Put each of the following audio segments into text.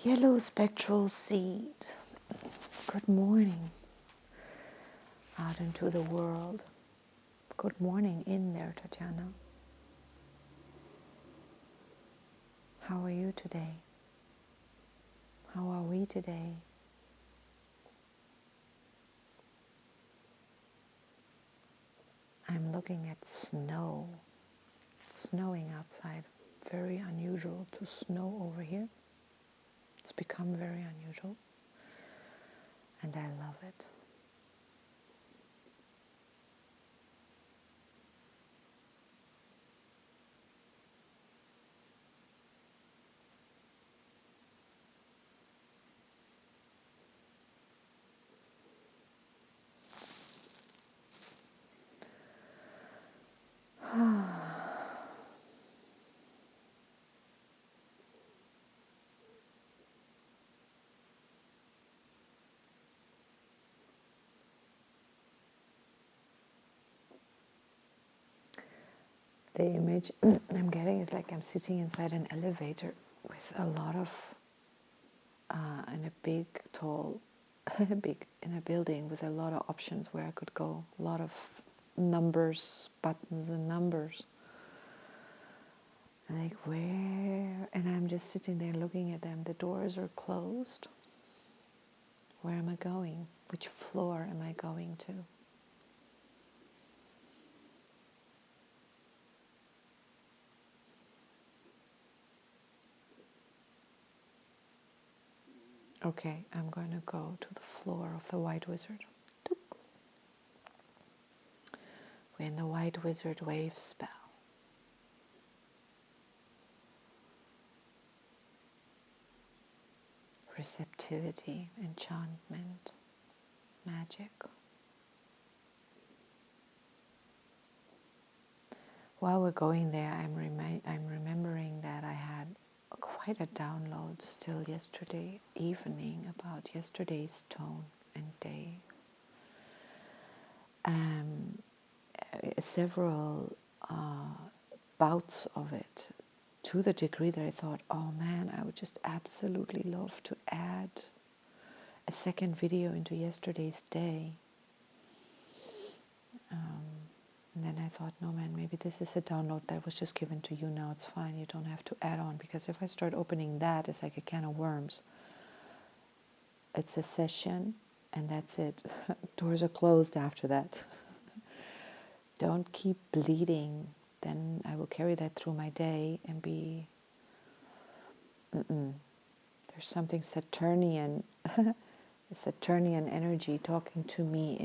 Yellow spectral seed. Good morning out into the world. Good morning in there, Tatiana. How are you today? How are we today? I'm looking at snow. It's snowing outside. Very unusual to snow over here. It's become very unusual. And I love it. The image I'm getting is like I'm sitting inside an elevator with a lot of, in a big, tall, in a building with a lot of options where I could go. A lot of numbers, buttons and numbers. And like, where? And I'm just sitting there looking at them. The doors are closed. Where am I going? Which floor am I going to? Okay, I'm going to go to the floor of the White Wizard. We're in the White Wizard wave spell. Receptivity, enchantment, magic. While we're going there, I'm remembering that I had quite a download still yesterday evening about yesterday's tone and day. Several bouts of it, to the degree that I thought, oh man, I would just absolutely love to add a second video into yesterday's day. And then I thought, no man, maybe this is a download that was just given to you now. It's fine, you don't have to add on, because if I start opening that, it's like a can of worms. It's a session and that's it. Doors are closed after that. Don't keep bleeding. Then I will carry that through my day and be... There's something Saturnian, a Saturnian energy talking to me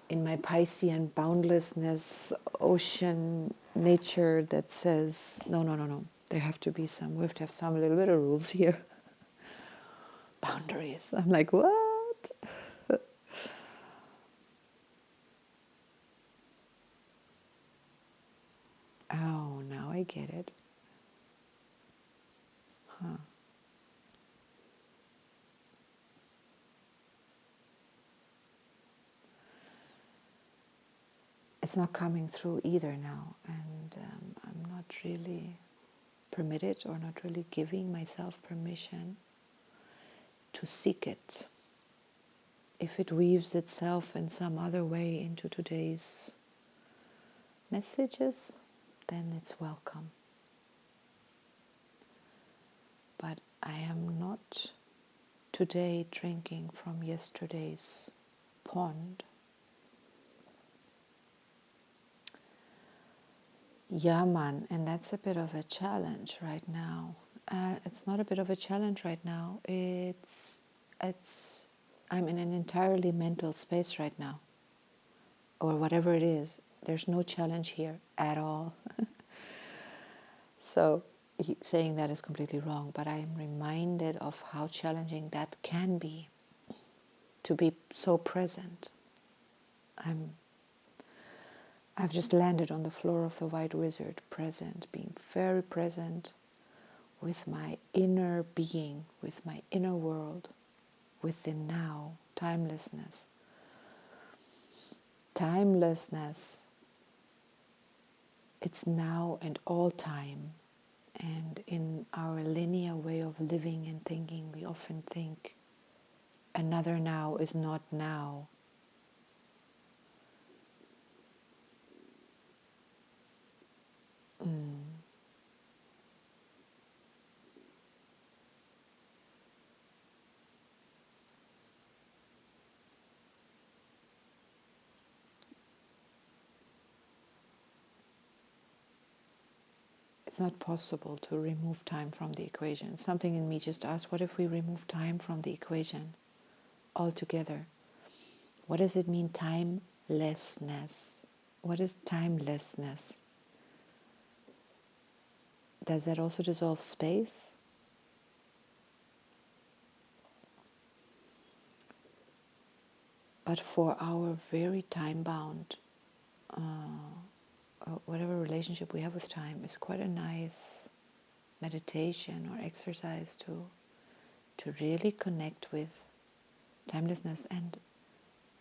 in my Piscean boundlessness, ocean nature that says, no. There have to be some, we have to have some little bit of rules here. Boundaries. I'm like, what? Oh, now I get it. Huh. It's not coming through either now, and I'm not really permitted or not really giving myself permission to seek it. If it weaves itself in some other way into today's messages, then it's welcome. But I am not today drinking from yesterday's pond. Yeah, man, and that's a bit of a challenge right now. It's not a bit of a challenge right now. I'm in an entirely mental space right now, or whatever it is. There's no challenge here at all. So saying that is completely wrong, but I am reminded of how challenging that can be, to be so present. I've just landed on the floor of the White Wizard, present, being very present with my inner being, with my inner world, with the now, timelessness. Timelessness, it's now and all time. And in our linear way of living and thinking, we often think another now is not now. It's not possible to remove time from the equation. Something in me just asked, what if we remove time from the equation altogether? What does it mean, timelessness? What is timelessness? Does that also dissolve space? But for our very time-bound, whatever relationship we have with time, is quite a nice meditation or exercise to really connect with timelessness, and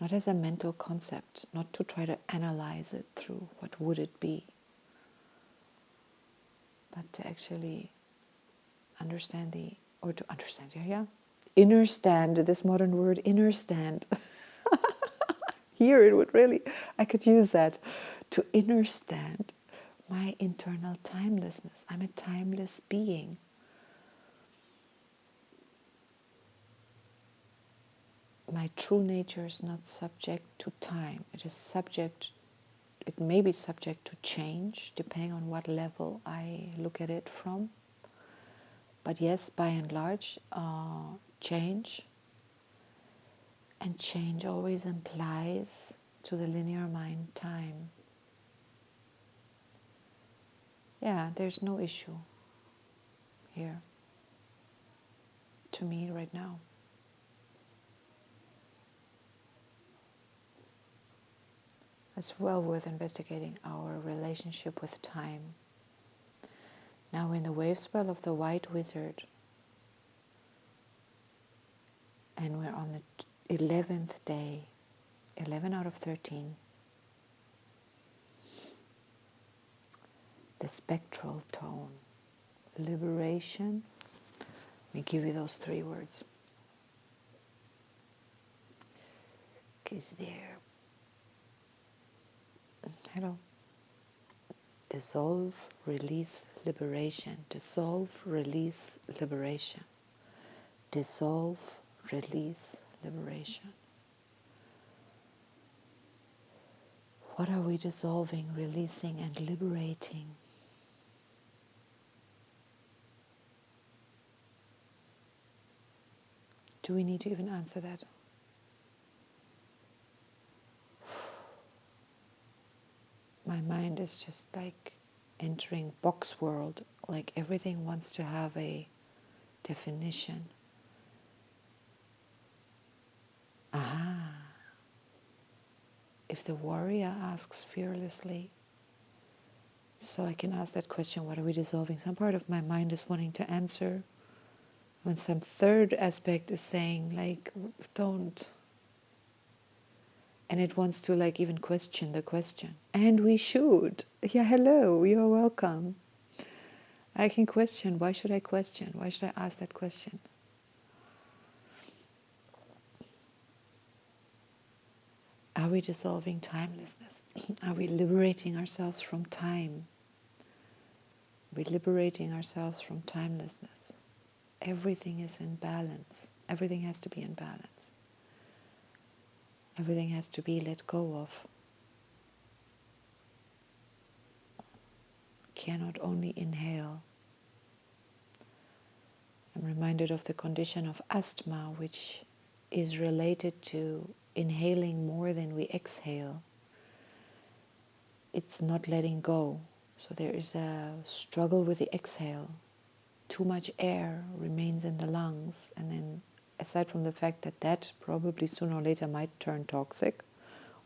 not as a mental concept, not to try to analyze it through what would it be, but to actually understand understand, this modern word, understand. Here it would really, I could use that, to understand my internal timelessness. I'm a timeless being. My true nature is not subject to time. It may be subject to change, depending on what level I look at it from. But yes, by and large, change. And change always implies to the linear mind time. Yeah, there's no issue here to me right now. It's well worth investigating our relationship with time. Now, in the wave spell of the White Wizard, and we're on the 11th day, 11 out of 13, the spectral tone, liberation. Let me give you those 3 words. Is there? Hello. Dissolve, release, liberation. Dissolve, release, liberation. Dissolve, release, liberation. What are we dissolving, releasing, and liberating? Do we need to even answer that? My mind is just like entering box world, like everything wants to have a definition. Aha. If the warrior asks fearlessly, so I can ask that question, what are we dissolving? Some part of my mind is wanting to answer, when some third aspect is saying, like, don't. And it wants to, like, even question the question. And we should. Yeah, hello, you're welcome. I can question. Why should I question? Why should I ask that question? Are we dissolving timelessness? Are we liberating ourselves from time? Are we liberating ourselves from timelessness? Everything is in balance. Everything has to be in balance. Everything has to be let go of. Cannot only inhale. I'm reminded of the condition of asthma, which is related to inhaling more than we exhale. It's not letting go. So there is a struggle with the exhale. Too much air remains in the lungs, and then aside from the fact that that probably sooner or later might turn toxic,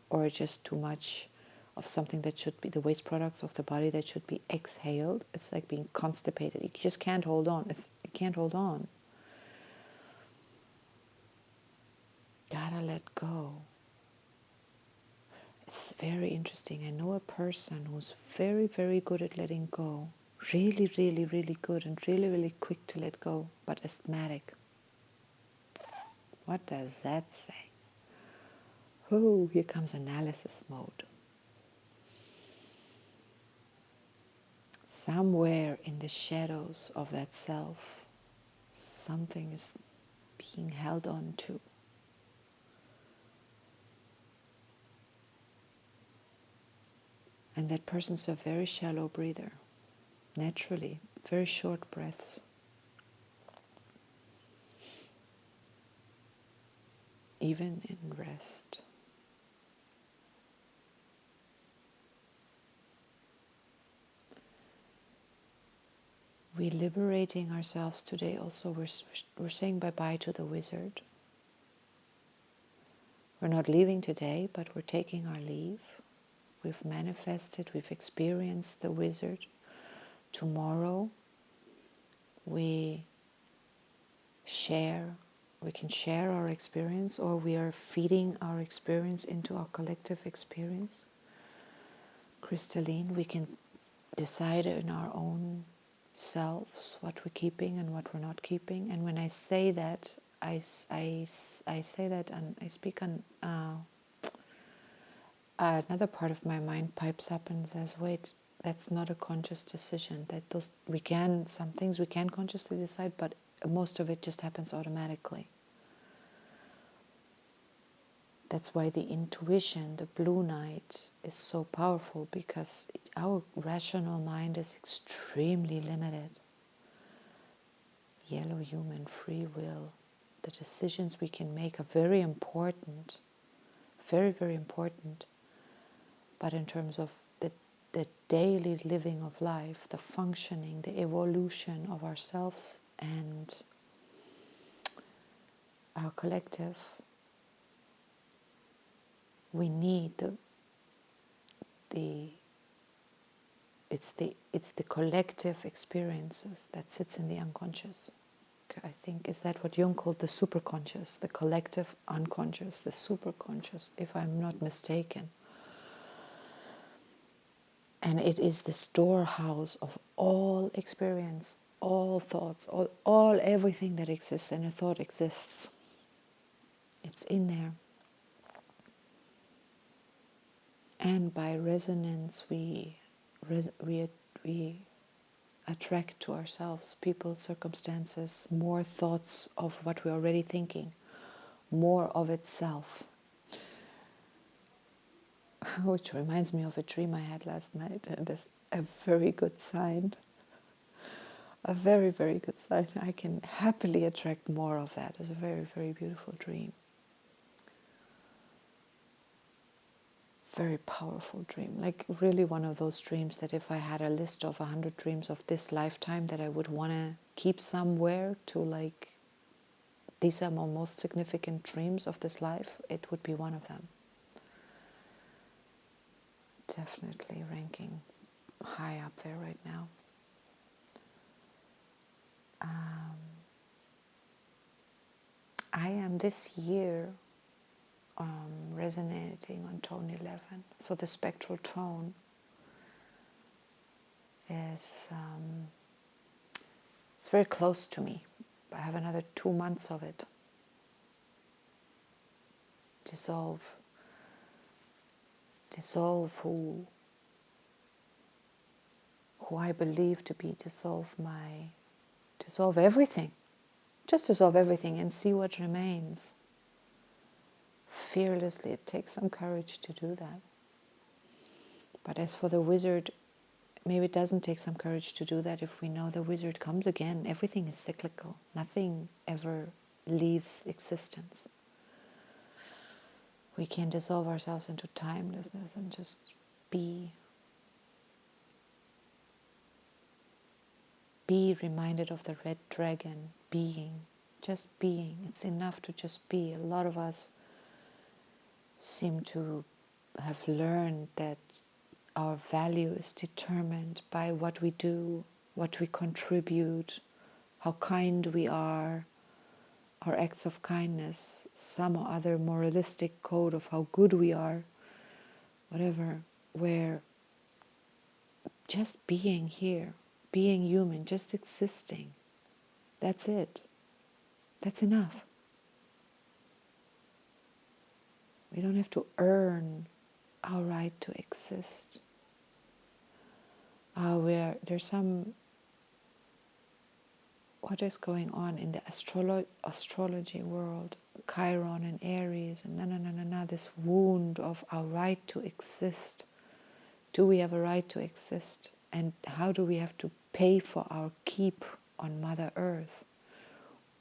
or just too much of something that should be the waste products of the body that should be exhaled. It's like being constipated. You just can't hold on. You can't hold on. Gotta let go. It's very interesting. I know a person who's very, very good at letting go. Really, really, really good and really, really quick to let go, but asthmatic. What does that say? Oh, here comes analysis mode. Somewhere in the shadows of that self, something is being held on to. And that person's a very shallow breather, naturally, very short breaths. Even in rest. We're liberating ourselves today also. We're saying bye-bye to the wizard. We're not leaving today, but we're taking our leave. We've manifested, we've experienced the wizard. Tomorrow we can share our experience, or we are feeding our experience into our collective experience. Crystalline, we can decide in our own selves what we're keeping and what we're not keeping. And when I say that, I say that, and I speak on another part of my mind pipes up and says, wait, that's not a conscious decision. That some things we can consciously decide, but most of it just happens automatically. That's why the intuition, the blue knight, is so powerful, because our rational mind is extremely limited. Yellow human free will, the decisions we can make are very important, very, very important. But in terms of the daily living of life, the functioning, the evolution of ourselves and our collective, we need it's the collective experiences that sits in the unconscious. I think, is that what Jung called the superconscious, the collective unconscious, the superconscious, if I'm not mistaken. And it is the storehouse of all experience, all thoughts, all everything that exists, and a thought exists. It's in there. And by resonance, we attract to ourselves people, circumstances, more thoughts of what we're already thinking, more of itself. Which reminds me of a dream I had last night, and it's a very good sign. A very, very good sign. I can happily attract more of that. It's a very, very beautiful dream. Very powerful dream. Like really one of those dreams that if I had a list of 100 dreams of this lifetime that I would want to keep somewhere to, like, these are my most significant dreams of this life, it would be one of them. Definitely ranking high up there right now. I am this year resonating on tone 11. So the spectral tone is it's very close to me. I have another 2 months of it. Dissolve who I believe to be, dissolve everything. Just dissolve everything and see what remains. Fearlessly, it takes some courage to do that. But as for the wizard, maybe it doesn't take some courage to do that if we know the wizard comes again. Everything is cyclical. Nothing ever leaves existence. We can dissolve ourselves into timelessness and just be. Be reminded of the red dragon, being. Just being. It's enough to just be. A lot of us seem to have learned that our value is determined by what we do, what we contribute, how kind we are, our acts of kindness, some or other moralistic code of how good we are, whatever, where just being here, being human, just existing. That's it. That's enough. We don't have to earn our right to exist. There's some, what is going on in the astrology world, Chiron and Aries, and this wound of our right to exist. Do we have a right to exist? And how do we have to pay for our keep on Mother Earth,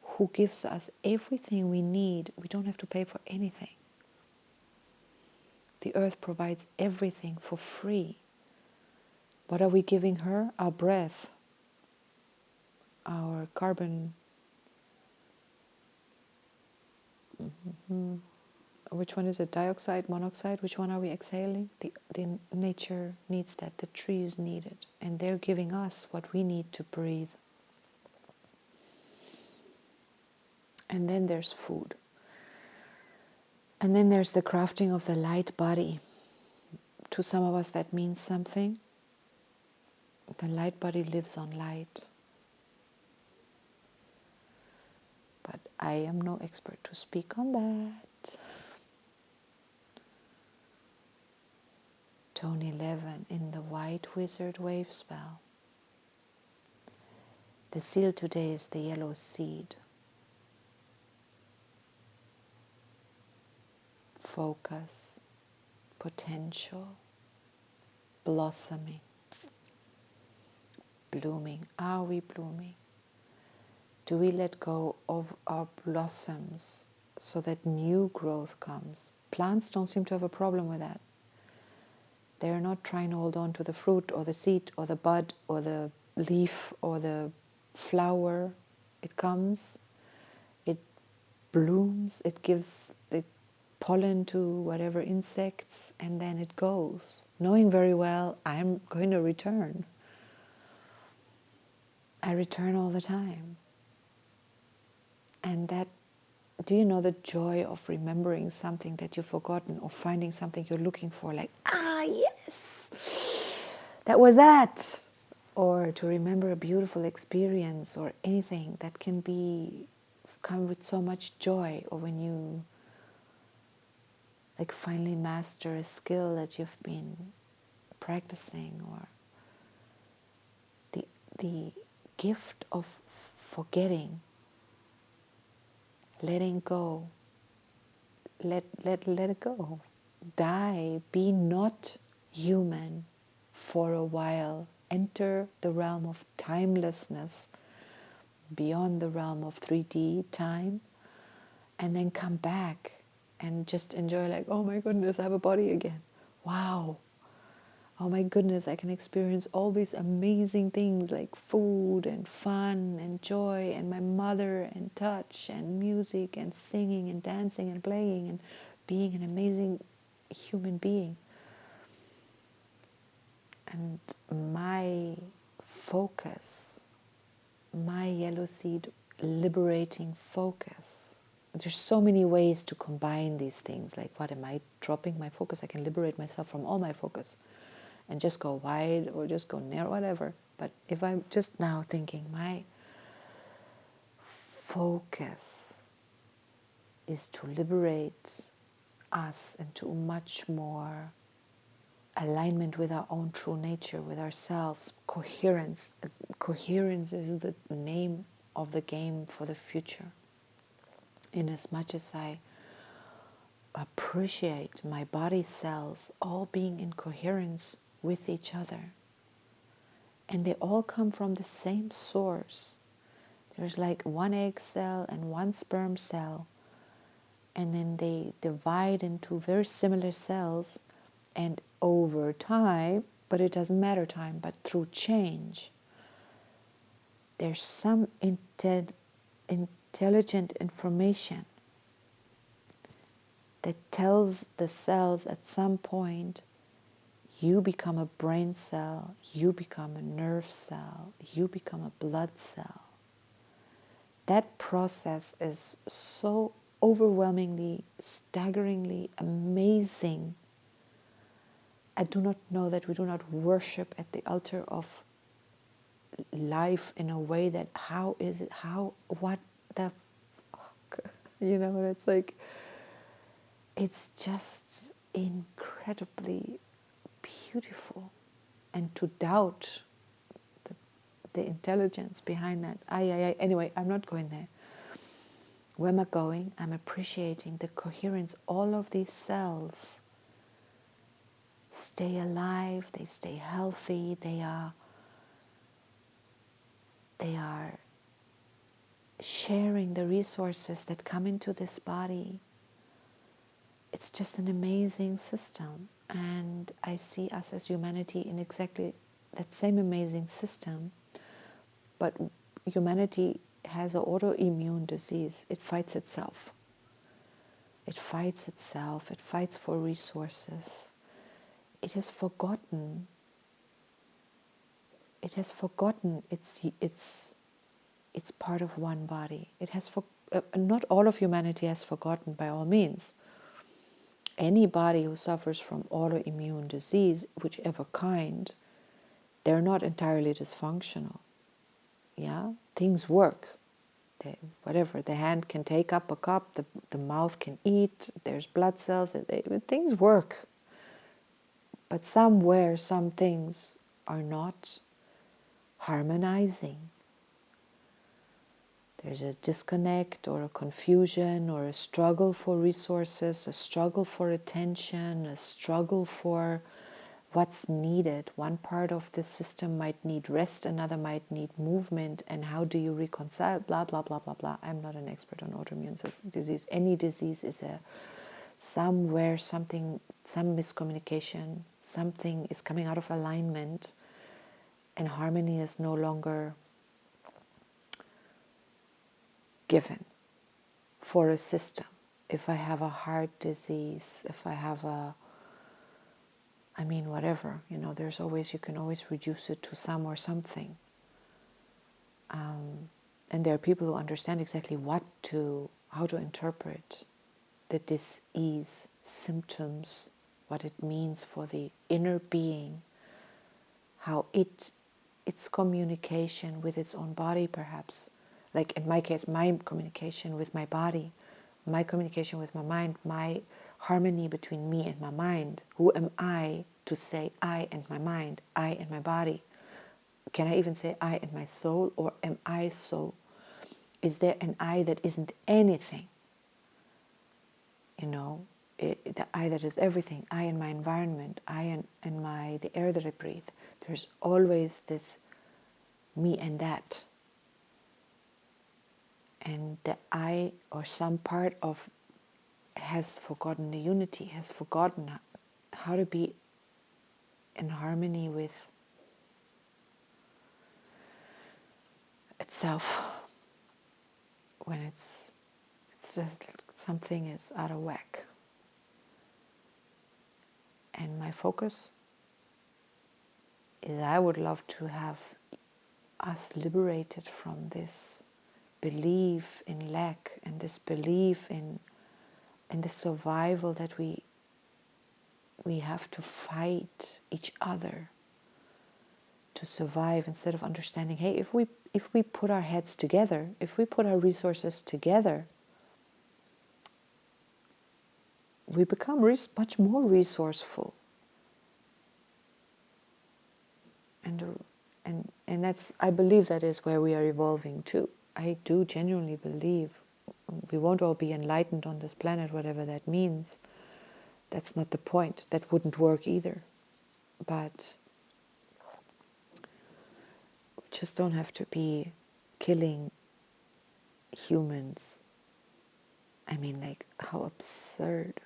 who gives us everything we need? We don't have to pay for anything. The earth provides everything for free. What are we giving her? Our breath, our carbon. Which one is it? Dioxide, monoxide? Which one are we exhaling? The nature needs that. The trees need it. And they're giving us what we need to breathe. And then there's food. And then there's the crafting of the light body. To some of us that means something. The light body lives on light. But I am no expert to speak on that. Tone 11 in the White Wizard Wave spell. The seal today is the yellow seed. Focus, potential, blossoming, blooming. Are we blooming? Do we let go of our blossoms so that new growth comes? Plants don't seem to have a problem with that. They're not trying to hold on to the fruit or the seed or the bud or the leaf or the flower. It comes, it blooms, it gives the pollen to whatever insects, and then it goes, knowing very well I'm going to return. I return all the time. And that, do you know the joy of remembering something that you've forgotten, or finding something you're looking for, like, yes, that was that. Or to remember a beautiful experience or anything that can come with so much joy. Or when you like finally master a skill that you've been practicing, or the gift of forgetting, letting go, let it go. Die, be not human for a while. Enter the realm of timelessness, beyond the realm of 3D time, and then come back and just enjoy, like, oh my goodness, I have a body again. Wow. Oh my goodness, I can experience all these amazing things like food and fun and joy and my mother and touch and music and singing and dancing and playing and being an amazing human being. And my focus, my yellow seed liberating focus. There's so many ways to combine these things. Like, what am I dropping my focus? I can liberate myself from all my focus and just go wide or just go near, whatever. But if I'm just now thinking, my focus is to liberate us into much more alignment with our own true nature, with ourselves, coherence. Coherence is the name of the game for the future. In as much as I appreciate my body cells all being in coherence with each other, and they all come from the same source. There's like one egg cell and one sperm cell, and then they divide into very similar cells, and over time, but it doesn't matter time, but through change, there's some intelligent information that tells the cells at some point, you become a brain cell, you become a nerve cell, you become a blood cell. That process is so overwhelmingly, staggeringly amazing. I do not know that we do not worship at the altar of life in a way that how is it, how, what the fuck? You know, it's like, it's just incredibly beautiful. And to doubt the, the intelligence behind that. Anyway, I'm not going there. Where am I going? I'm appreciating the coherence. All of these cells stay alive, they stay healthy, they are sharing the resources that come into this body. It's just an amazing system. And I see us as humanity in exactly that same amazing system. But humanity has an autoimmune disease. It fights itself. It fights itself. It fights for resources. It has forgotten. It has forgotten it's part of one body. It has not all of humanity has forgotten, by all means. Anybody who suffers from autoimmune disease, whichever kind, they're not entirely dysfunctional. Yeah, things work. Whatever, the hand can take up a cup, the mouth can eat, there's blood cells, things work. But somewhere, some things are not harmonizing. There's a disconnect or a confusion or a struggle for resources, a struggle for attention, a struggle for what's needed. One part of the system might need rest, another might need movement, and how do you reconcile? Blah, blah, blah, blah, blah. I'm not an expert on autoimmune disease. Any disease is somewhere something, some miscommunication, something is coming out of alignment, and harmony is no longer given for a system. If I have a heart disease, if I have whatever, there's always, you can always reduce it to some or something. And there are people who understand exactly how to interpret the dis-ease symptoms, what it means for the inner being, how its communication with its own body, perhaps. Like in my case, my communication with my body, my communication with my mind, my harmony between me and my mind. Who am I to say I and my mind, I and my body? Can I even say I and my soul, or am I soul? Is there an I that isn't anything? The I that is everything, I and my environment, I and the air that I breathe. There's always this me and that. And the I, or some part of, has forgotten the unity, has forgotten how to be in harmony with itself when it's just something is out of whack. And my focus is, I would love to have us liberated from this belief in lack and this belief in the survival that we have to fight each other to survive, instead of understanding, hey, if we put our heads together, if we put our resources together, we become much more resourceful. And that's, I believe that is where we are evolving to. I do genuinely believe we won't all be enlightened on this planet, whatever that means. That's not the point. That wouldn't work either. But we just don't have to be killing humans. Like, how absurd.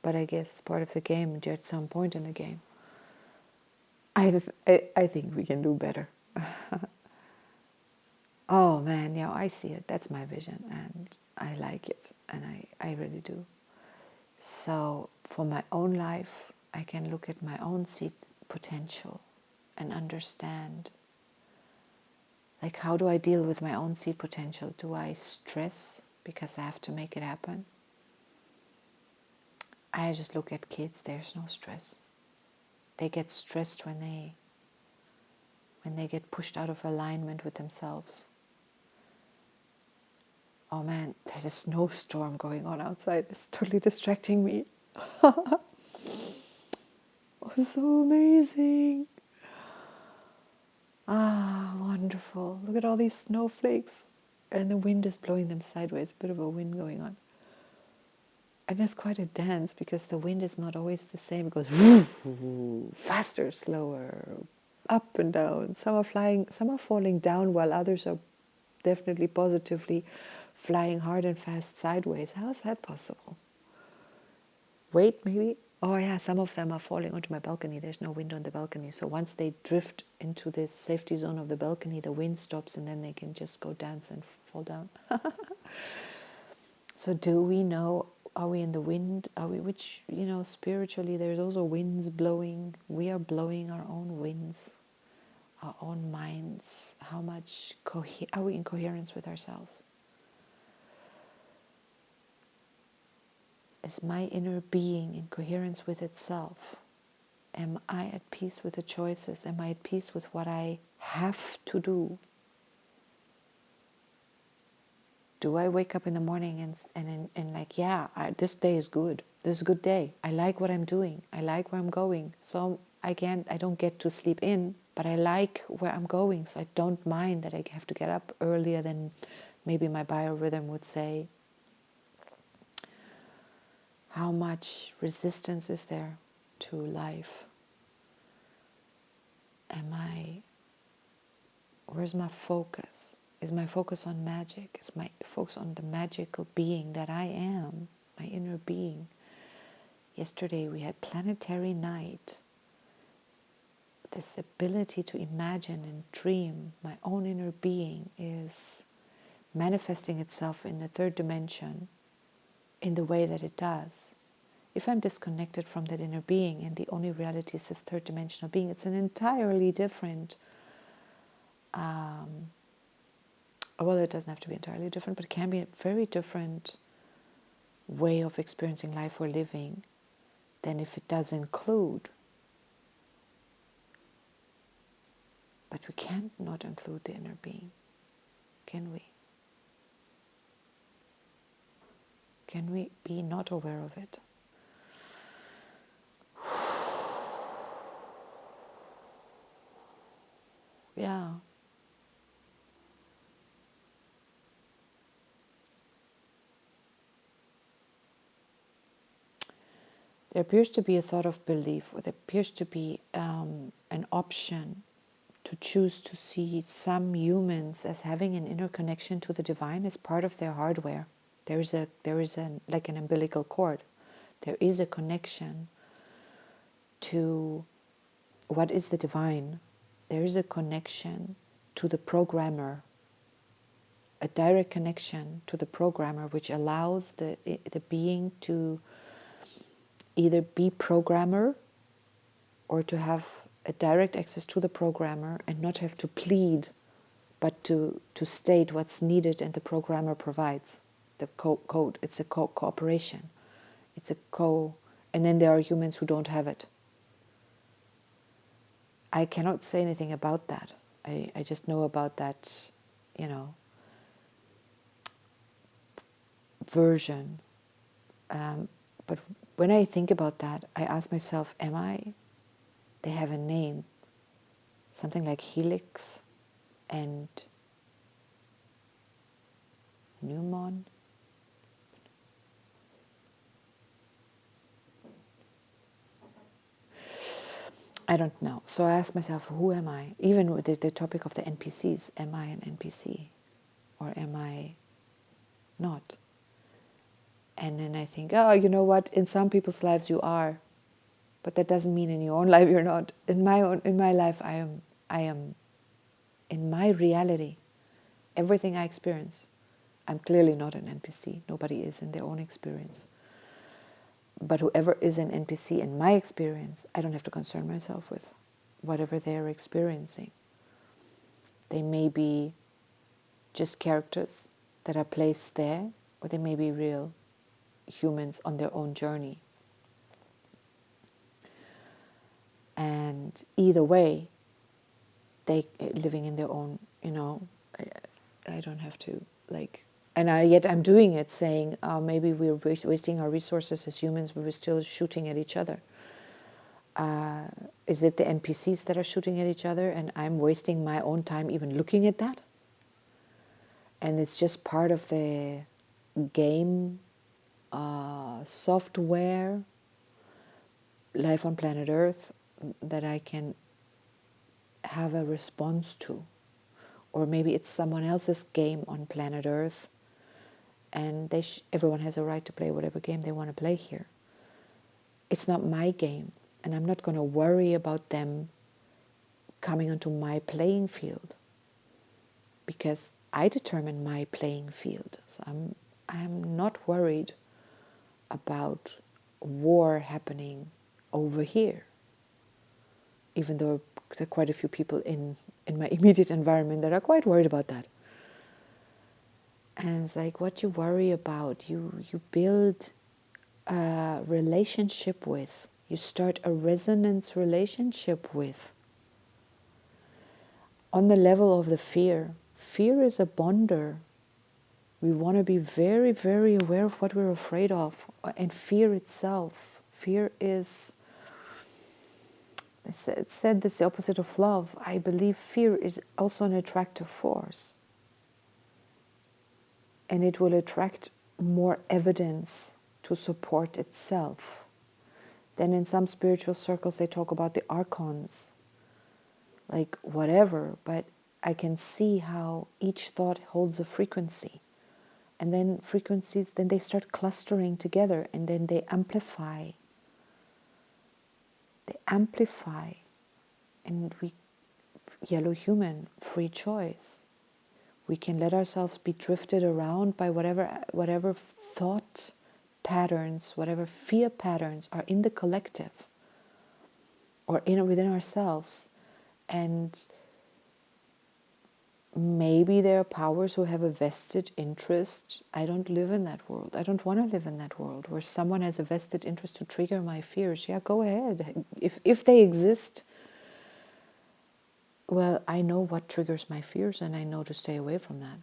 But I guess it's part of the game, at some point in the game. I think we can do better. Oh man, yeah, I see it. That's my vision, and I like it, and I really do. So for my own life, I can look at my own seed potential and understand, like, how do I deal with my own seed potential? Do I stress because I have to make it happen? I just look at kids, there's no stress. They get stressed when and they get pushed out of alignment with themselves. Oh man, there's a snowstorm going on outside. It's totally distracting me. Oh, so amazing. Ah, wonderful. Look at all these snowflakes. And the wind is blowing them sideways. A bit of a wind going on. And it's quite a dance because the wind is not always the same. It goes faster, slower, up and down. Some are flying, some are falling down while others are definitely positively flying hard and fast sideways. How is that possible? Wait, maybe? Oh yeah, some of them are falling onto my balcony. There's no wind on the balcony. So once they drift into this safety zone of the balcony, the wind stops and then they can just go dance and fall down. So do we know, are we in the wind? Are we, which, spiritually there's also winds blowing. We are blowing our own winds, our own minds. How much are we in coherence with ourselves? Is my inner being in coherence with itself? Am I at peace with the choices? Am I at peace with what I have to do? Do I wake up in the morning and like, yeah, this day is good. This is a good day. I like what I'm doing. I like where I'm going. So I don't get to sleep in, but I like where I'm going. So I don't mind that I have to get up earlier than maybe my biorhythm would say. How much resistance is there to life? Where's my focus? Is my focus on magic? Is my focus on the magical being that I am, my inner being? Yesterday we had planetary night. This ability to imagine and dream, my own inner being is manifesting itself in the third dimension in the way that it does. If I'm disconnected from that inner being and the only reality is this third dimensional being, it's an entirely different well, it doesn't have to be entirely different, but it can be a very different way of experiencing life or living than if it does include. But we can't not include the inner being, can we? Can we be not aware of it? Yeah. There appears to be a thought of belief, or there appears to be an option to choose to see some humans as having an inner connection to the divine as part of their hardware. There is like an umbilical cord. There is a connection to what is the divine. There is a connection to the programmer, a direct connection to the programmer, which allows the being to either be programmer or to have a direct access to the programmer and not have to plead, but to state what's needed, and the programmer provides the code. It's a cooperation. It's a and then there are humans who don't have it. I cannot say anything about that. I just know about that, version. But when I think about that, I ask myself, am I? They have a name, something like helix and pneumon. I don't know. So I ask myself, who am I? Even with the topic of the NPCs, am I an NPC or am I not? And then I think, oh, you know what? In some people's lives you are, but that doesn't mean in your own life you're not. In my life, I am in my reality. Everything I experience, I'm clearly not an NPC. Nobody is in their own experience. But whoever is an NPC in my experience, I don't have to concern myself with whatever they're experiencing. They may be just characters that are placed there, or they may be real humans on their own journey. And either way, they living in their own, I don't have to, like, and yet I'm doing it, saying maybe we're wasting our resources as humans, but we're still shooting at each other. Is it the NPCs that are shooting at each other and I'm wasting my own time even looking at that? And it's just part of the game software, life on planet Earth, that I can have a response to. Or maybe it's someone else's game on planet Earth, and everyone has a right to play whatever game they want to play here. It's not my game, and I'm not going to worry about them coming onto my playing field, because I determine my playing field. So I'm not worried about war happening over here, even though there are quite a few people in my immediate environment that are quite worried about that. And it's like, what you worry about, you build a relationship with, you start a resonance relationship with. On the level of the fear is a bonder. We want to be very, very aware of what we're afraid of. And fear itself, fear is, it's said that's the opposite of love. I believe fear is also an attractive force. And it will attract more evidence to support itself. Then in some spiritual circles they talk about the archons, like whatever, but I can see how each thought holds a frequency. And then frequencies, then they start clustering together, and then they amplify. They amplify. And we, yellow human, free choice. We can let ourselves be drifted around by whatever thought patterns, whatever fear patterns are in the collective or within ourselves. And maybe there are powers who have a vested interest. I don't live in that world. I don't want to live in that world where someone has a vested interest to trigger my fears. Yeah, go ahead. If they exist, well, I know what triggers my fears and I know to stay away from that.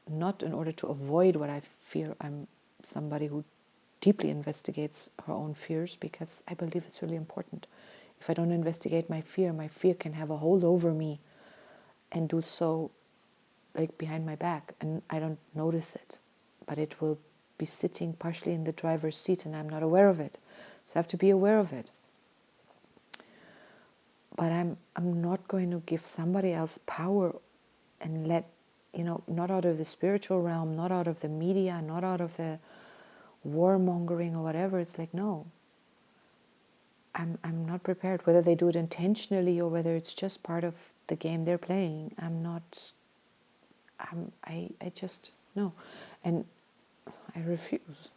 Not in order to avoid what I fear. I'm somebody who deeply investigates her own fears because I believe it's really important. If I don't investigate my fear can have a hold over me and do so like behind my back, and I don't notice it, but it will be sitting partially in the driver's seat and I'm not aware of it. So I have to be aware of it. But I'm not going to give somebody else power and let, not out of the spiritual realm, not out of the media, not out of the warmongering or whatever. It's like, no, I'm not prepared, whether they do it intentionally or whether it's just part of the game they're playing. I just, no. And I refuse.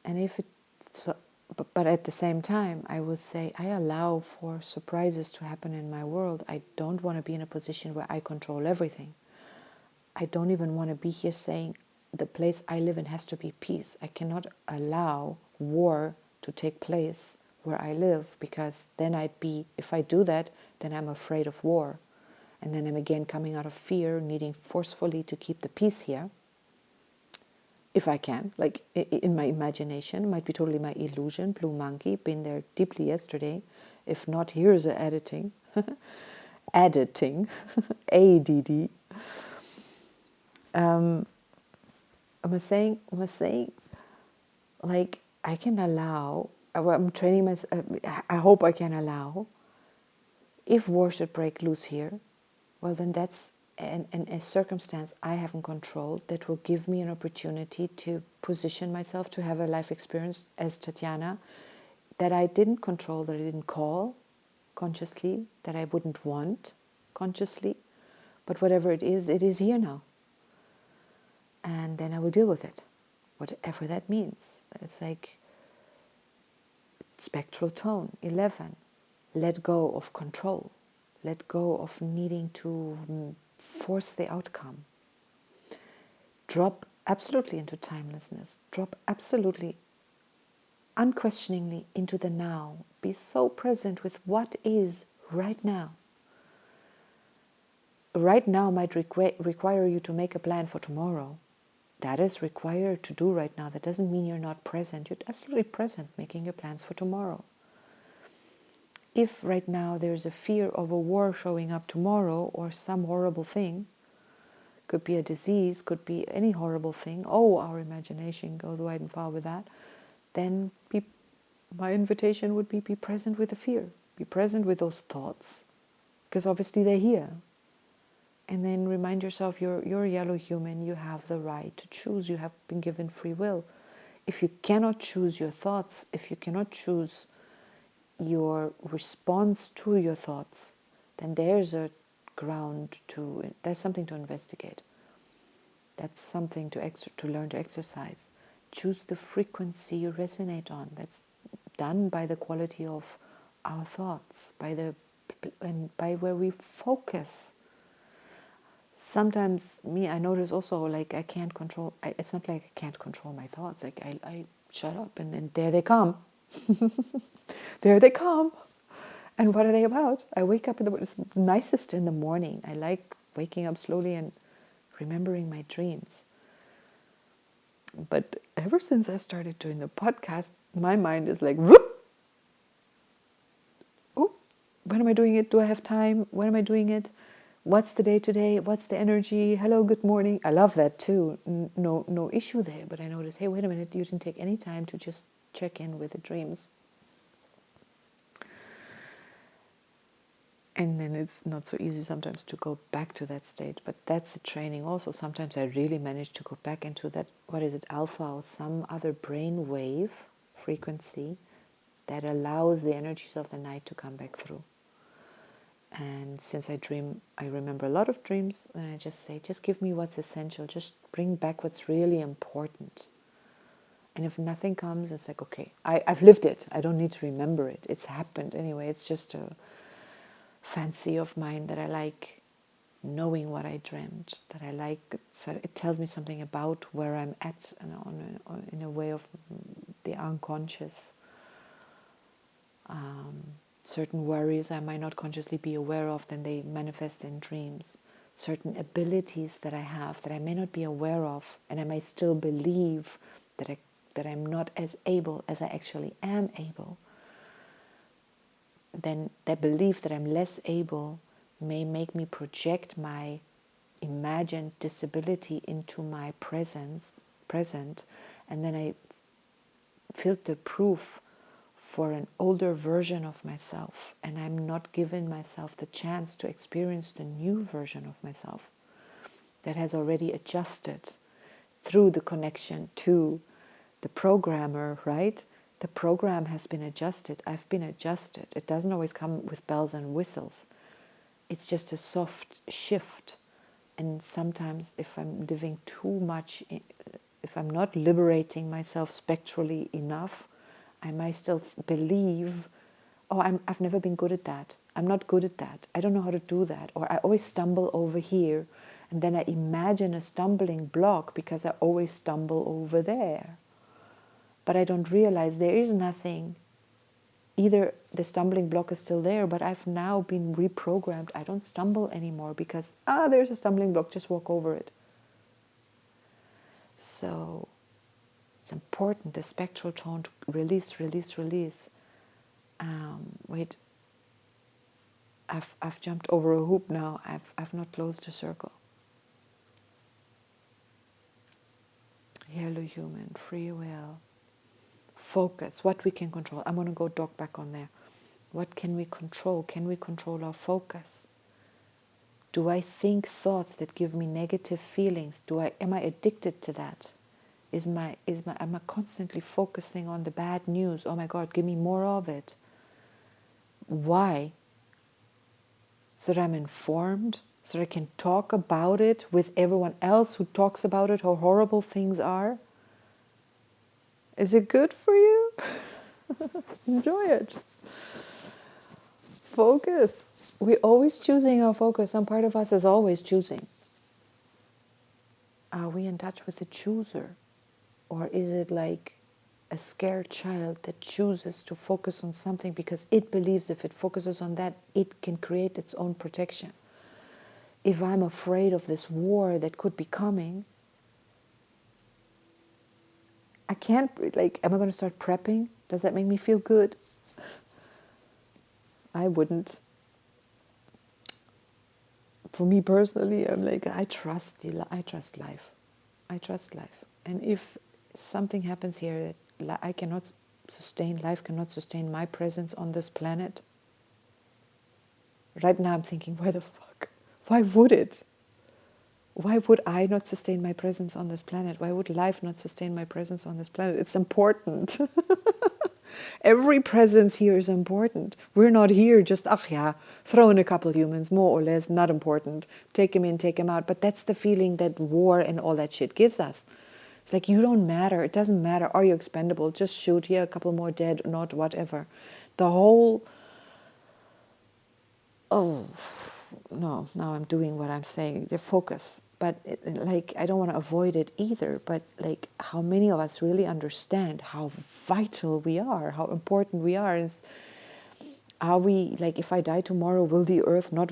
And if it, so, but at the same time, I will say I allow for surprises to happen in my world. I don't want to be in a position where I control everything. I don't even want to be here saying the place I live in has to be peace. I cannot allow war to take place where I live, because then if I do that, then I'm afraid of war. And then I'm again coming out of fear, needing forcefully to keep the peace here. If I can, like in my imagination, it might be totally my illusion, blue monkey, been there deeply yesterday. If not, here's the editing. Editing, ADD. I'm saying, like, I can allow, I'm training myself, I hope I can allow, if war should break loose here, well, then that's a circumstance I haven't controlled that will give me an opportunity to position myself to have a life experience as Tatiana that I didn't control, that I didn't call consciously, that I wouldn't want consciously. But whatever it is here now. And then I will deal with it, whatever that means. It's like spectral tone, 11. Let go of control. Let go of needing to force the outcome. Drop absolutely into timelessness. Drop absolutely unquestioningly into the now. Be so present with what is right now. Right now might require you to make a plan for tomorrow. That is required to do right now. That doesn't mean you're not present. You're absolutely present, making your plans for tomorrow. If right now there's a fear of a war showing up tomorrow or some horrible thing, could be a disease, could be any horrible thing, our imagination goes wide and far with that, then my invitation would be present with the fear. Be present with those thoughts, because obviously they're here. And then remind yourself, you're a yellow human, you have the right to choose, you have been given free will. If you cannot choose your thoughts, if you cannot choose your response to your thoughts, then there's something to investigate. That's something to learn to exercise. Choose the frequency you resonate on. That's done by the quality of our thoughts, by where we focus. Sometimes I notice also, like, I can't control, it's not like I can't control my thoughts. Like I shut up and there they come. There they come. And what are they about? I wake up it's nicest in the morning. I like waking up slowly and remembering my dreams. But ever since I started doing the podcast, my mind is like, whoop! Oh, when am I doing it? Do I have time? When am I doing it? What's the day today? What's the energy? Hello, good morning. I love that too. No issue there. But I notice, hey, wait a minute, you didn't take any time to just check in with the dreams. And then it's not so easy sometimes to go back to that state. But that's a training also. Sometimes I really manage to go back into that, what is it, alpha or some other brain wave frequency that allows the energies of the night to come back through. And since I dream, I remember a lot of dreams, and I just say, just give me what's essential. Just bring back what's really important. And if nothing comes, it's like, okay, I've lived it. I don't need to remember it. It's happened anyway. It's just a fancy of mine that I like knowing what I dreamt, that I like. So it tells me something about where I'm at, in a way of the unconscious. Certain worries I might not consciously be aware of, then they manifest in dreams. Certain abilities that I have that I may not be aware of, and I may still believe that I'm not as able as I actually am able, then that belief that I'm less able may make me project my imagined disability into my present, and then I filter proof for an older version of myself, and I'm not giving myself the chance to experience the new version of myself that has already adjusted through the connection to the programmer, right? The program has been adjusted. I've been adjusted. It doesn't always come with bells and whistles. It's just a soft shift. And sometimes if I'm living too much, if I'm not liberating myself spectrally enough, I might still believe, I've never been good at that. I'm not good at that. I don't know how to do that. Or I always stumble over here. And then I imagine a stumbling block because I always stumble over there. But I don't realize there is nothing. Either the stumbling block is still there, but I've now been reprogrammed. I don't stumble anymore because, there's a stumbling block, just walk over it. So it's important, the spectral tone, to release. Wait, I've jumped over a hoop now. I've not closed the circle. Hello, human, free will. Focus, what we can control. I'm going to go dock back on there. What can we control? Can we control our focus? Do I think thoughts that give me negative feelings? Am I addicted to that? Am I constantly focusing on the bad news? Oh my God, give me more of it. Why? So that I'm informed, so that I can talk about it with everyone else who talks about it, how horrible things are. Is it good for you? Enjoy it. Focus. We're always choosing our focus. Some part of us is always choosing. Are we in touch with the chooser? Or is it like a scared child that chooses to focus on something because it believes if it focuses on that, it can create its own protection. If I'm afraid of this war that could be coming, I can't, like, am I going to start prepping? Does that make me feel good? I wouldn't. For me personally, I'm like, I trust life. I trust life. And if something happens here that I cannot sustain, life cannot sustain my presence on this planet, right now I'm thinking, why the fuck? Why would it? Why would I not sustain my presence on this planet? Why would life not sustain my presence on this planet? It's important. Every presence here is important. We're not here just, yeah, throw in a couple humans, more or less, not important. Take them in, take them out. But that's the feeling that war and all that shit gives us. It's like, you don't matter. It doesn't matter. Are you expendable? Just shoot here, a couple more dead, not whatever. The whole, oh, no, now I'm doing what I'm saying, the focus. But like, I don't want to avoid it either, but like, how many of us really understand how vital we are, how important we are, is are we, like, if I die tomorrow, will the earth not,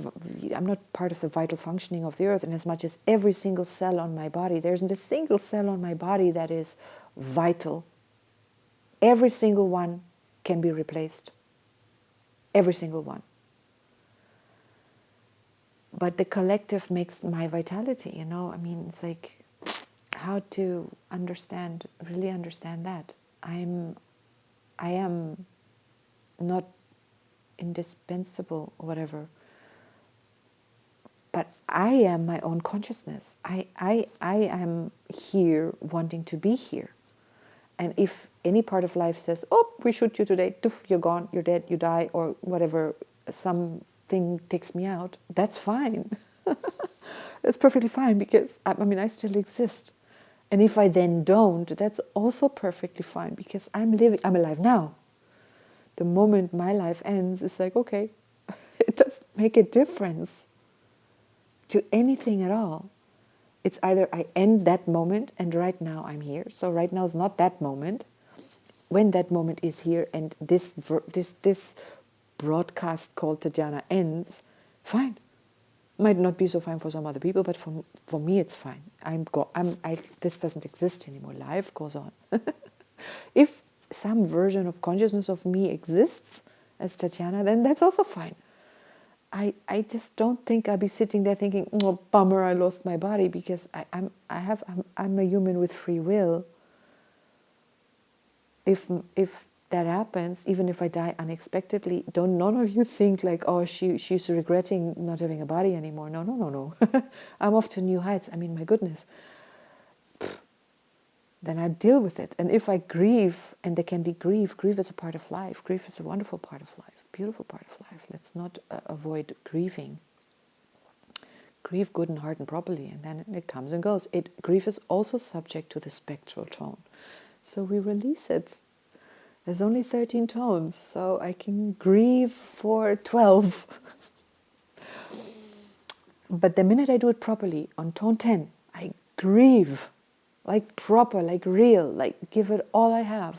I'm not part of the vital functioning of the earth, and as much as every single cell on my body, there isn't a single cell on my body that is vital. Every single one can be replaced. Every single one. But the collective makes my vitality, you know. I mean, it's like, how to understand, really understand that I am not indispensable or whatever, but I am my own consciousness. I am here wanting to be here. And if any part of life says, oh, we shoot you today, doof, you're gone, you're dead, you die, or whatever, something takes me out, that's fine. That's perfectly fine, because I mean, I still exist. And if I then don't, that's also perfectly fine, because I'm alive now. The moment my life ends, it's like, okay, it doesn't make a difference to anything at all. It's either I end that moment, and right now I'm here. So right now is not that moment. When that moment is here, and this broadcast called Tatjana ends, fine. Might not be so fine for some other people, but for me it's fine. This doesn't exist anymore. Life goes on. If some version of consciousness of me exists as Tatjana, then that's also fine. I just don't think I'll be sitting there thinking, oh, bummer, I lost my body, because I'm a human with free will. If that happens, even if I die unexpectedly, don't none of you think like, oh, she's regretting not having a body anymore. No. I'm off to new heights. I mean, my goodness. Then I deal with it. And if I grieve, and there can be grief is a part of life. Grief is a wonderful part of life, beautiful part of life. Let's not avoid grieving. Grieve good and hard and properly, and then it comes and goes. Grief is also subject to the spectral tone. So we release it. There's only 13 tones, so I can grieve for 12. But the minute I do it properly, on tone 10, I grieve, like proper, like real, like give it all I have.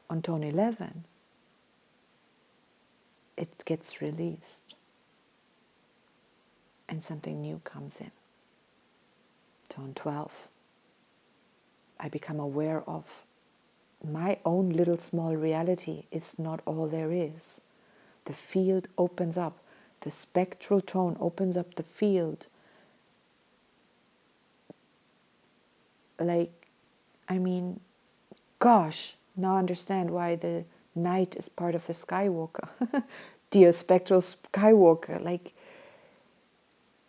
On tone 11, it gets released, and something new comes in. Tone 12, I become aware of my own little small reality is not all there is. The field opens up. The spectral tone opens up the field. Like, I mean, gosh, now I understand why the night is part of the Skywalker. Dear spectral Skywalker, like,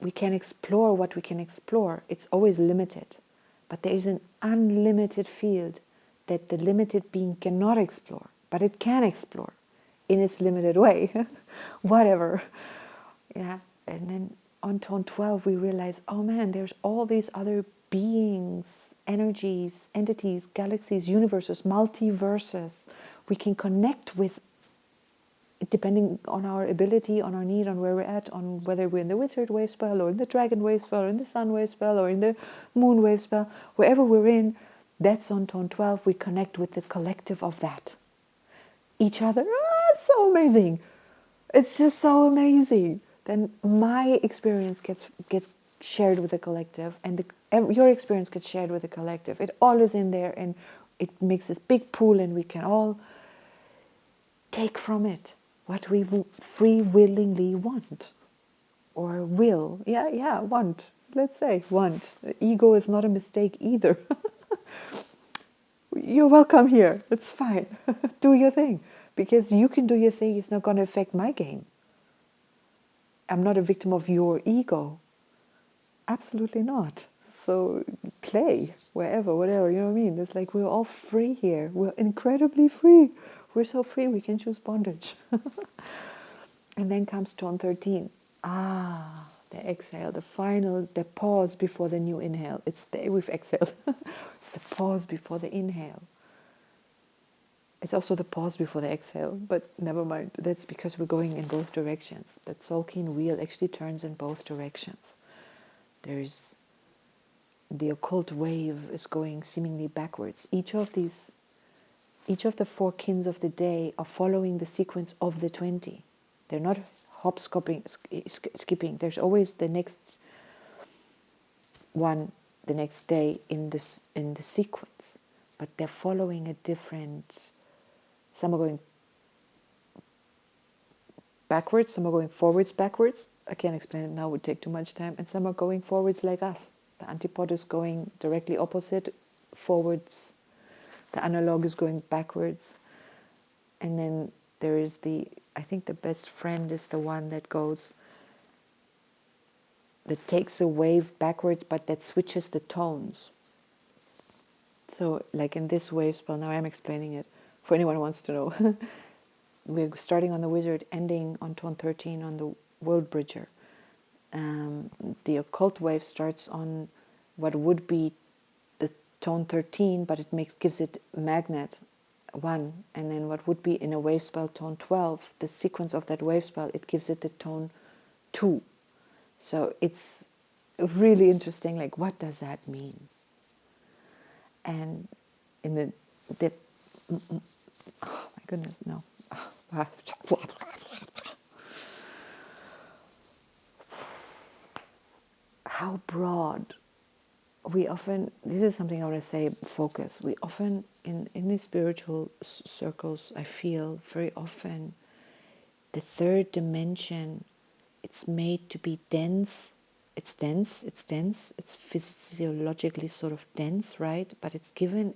we can explore what we can explore. It's always limited. But there is an unlimited field that the limited being cannot explore, but it can explore in its limited way. Whatever. Yeah. And then on tone 12 we realize, oh man, there's all these other beings, energies, entities, galaxies, universes, multiverses we can connect with, depending on our ability, on our need, on where we're at, on whether we're in the wizard wave spell or in the dragon wave spell or in the sun wave spell or in the moon wave spell, wherever we're in, That's on tone 12. We connect with the collective of that. Each other. It's so amazing. It's just so amazing. Then my experience gets shared with the collective, and your experience gets shared with the collective. It all is in there, and it makes this big pool, and we can all take from it what we free willingly want, or will. Want. Let's say want. Ego is not a mistake either. You're welcome here. It's fine. Do your thing. Because you can do your thing. It's not going to affect my game. I'm not a victim of your ego. Absolutely not. So play wherever, whatever, you know what I mean? It's like we're all free here. We're incredibly free. We're so free we can choose bondage. And then comes tone 13. The exhale, the final, the pause before the new inhale. It's there we've exhaled. It's the pause before the inhale. It's also the pause before the exhale, but never mind. That's because we're going in both directions. That Tzolk'in wheel actually turns in both directions. There's the occult wave is going seemingly backwards. Each of the four kins of the day are following the sequence of the 20. They're not skipping. There's always the next one, the next day in the sequence, but they're following a different. Some are going backwards, some are going forwards backwards. I can't explain it now, it would take too much time. And some are going forwards like us. The antipode is going directly opposite, forwards. The analog is going backwards. And then there is I think the best friend is the one that takes a wave backwards, but that switches the tones. So like in this wave spell, now I'm explaining it for anyone who wants to know. We're starting on the wizard, ending on tone 13 on the world bridger. The occult wave starts on what would be the tone 13, but it gives it magnet 1, and then what would be in a wave spell tone 12, the sequence of that wave spell, it gives it the tone 2. So it's really interesting, like what does that mean? And in the oh my goodness, no. How broad we often, this is something I want to say, focus. We often, in these spiritual circles, I feel very often the third dimension, it's made to be dense. It's dense, it's physiologically sort of dense, right? But it's given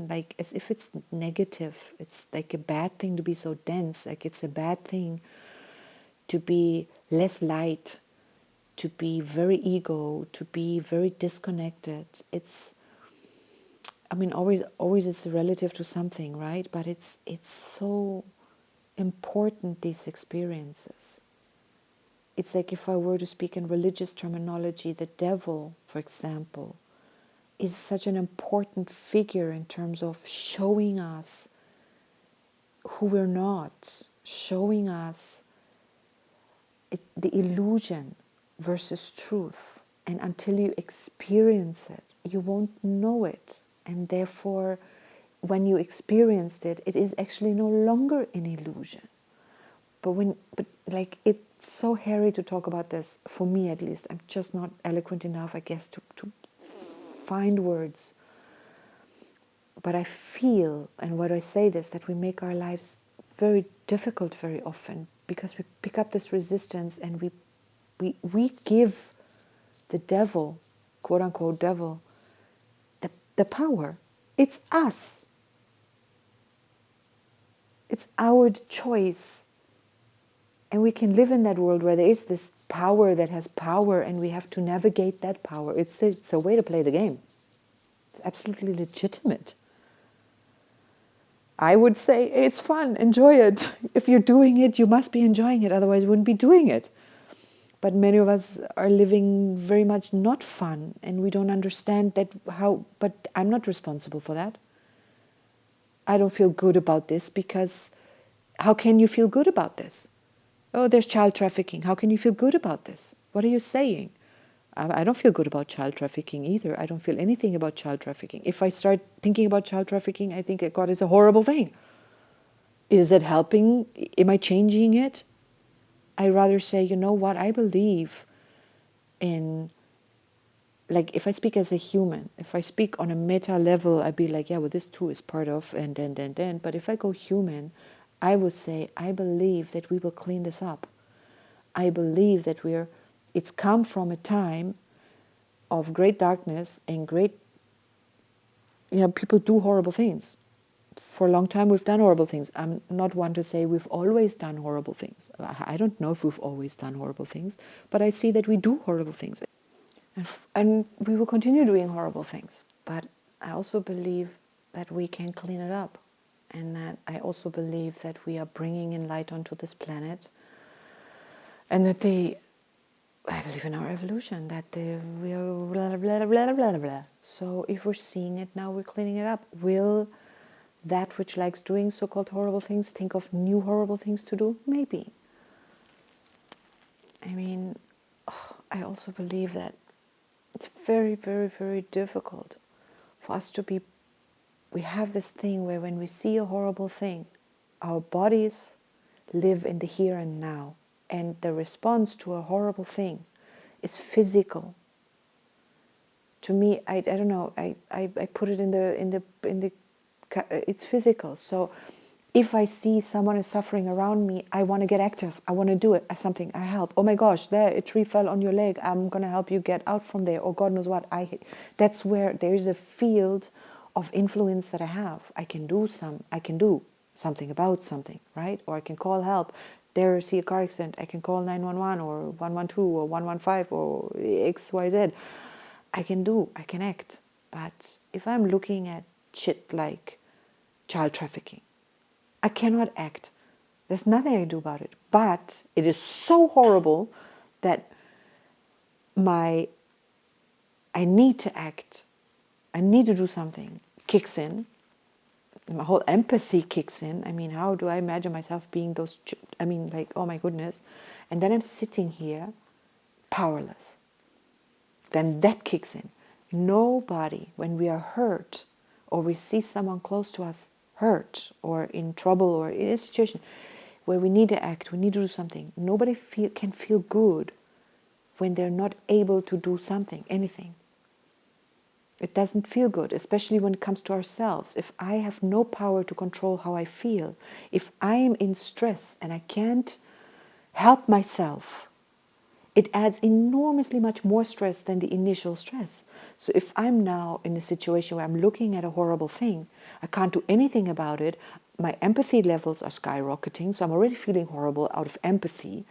like as if it's negative. It's like a bad thing to be so dense. Like it's a bad thing to be less light, to be very ego, to be very disconnected. It's, I mean, always it's relative to something, right? But it's so important, these experiences. It's like if I were to speak in religious terminology, the devil, for example, is such an important figure in terms of showing us who we're not, showing us the illusion versus truth. And until you experience it, you won't know it. And therefore, when you experienced it, it is actually no longer an illusion. But like it's so hairy to talk about this, for me at least. I'm just not eloquent enough, I guess, to find words. But I feel, and what I say this, that we make our lives very difficult very often because we pick up this resistance and we give the devil, quote unquote devil, the power. It's us. It's our choice. And we can live in that world where there is this power that has power and we have to navigate that power. It's a way to play the game. It's absolutely legitimate. I would say it's fun, enjoy it. If you're doing it, you must be enjoying it, otherwise you wouldn't be doing it. But many of us are living very much not fun, and we don't understand that but I'm not responsible for that. I don't feel good about this because how can you feel good about this? Oh, there's child trafficking. How can you feel good about this? What are you saying? I don't feel good about child trafficking either. I don't feel anything about child trafficking. If I start thinking about child trafficking, I think that God is a horrible thing. Is it helping? Am I changing it? I rather say, you know what, I believe in, like, if I speak as a human, if I speak on a meta level, I'd be like, yeah, well, this too is part of, and then. But if I go human, I would say, I believe that we will clean this up. I believe that it's come from a time of great darkness and great, people do horrible things. For a long time, we've done horrible things. I'm not one to say we've always done horrible things. I don't know if we've always done horrible things, but I see that we do horrible things. And we will continue doing horrible things. But I also believe that we can clean it up. And that I also believe that we are bringing in light onto this planet. And that I believe in our evolution, that we are blah, blah, blah, blah, blah. So if we're seeing it now, we're cleaning it up. Will that which likes doing so-called horrible things think of new horrible things to do? Maybe. I mean, I also believe that it's very, very, very difficult for us to be, we have this thing where when we see a horrible thing, our bodies live in the here and now, and the response to a horrible thing is physical. To me, I don't know, I put it in the it's physical. So if I see someone is suffering around me, I want to get active. I want to do it. Something. I help. Oh my gosh, there, a tree fell on your leg. I'm going to help you get out from there. Or God knows what. That's where there is a field of influence that I have. I can do something about something, right? Or I can call help. There, see a car accident. I can call 911 or 112 or 115 or XYZ. I can act. But if I'm looking at shit like child trafficking, I cannot act. There's nothing I can do about it. But it is so horrible that I need to act, I need to do something, kicks in. My whole empathy kicks in. I mean, how do I imagine myself being those, like, oh my goodness. And then I'm sitting here, powerless. Then that kicks in. Nobody, when we are hurt, or we see someone close to us hurt, or in trouble, or in a situation where we need to act, we need to do something, nobody can feel good when they're not able to do something, anything. It doesn't feel good, especially when it comes to ourselves. If I have no power to control how I feel, if I am in stress and I can't help myself, it adds enormously much more stress than the initial stress. So if I'm now in a situation where I'm looking at a horrible thing, I can't do anything about it, my empathy levels are skyrocketing, so I'm already feeling horrible out of empathy.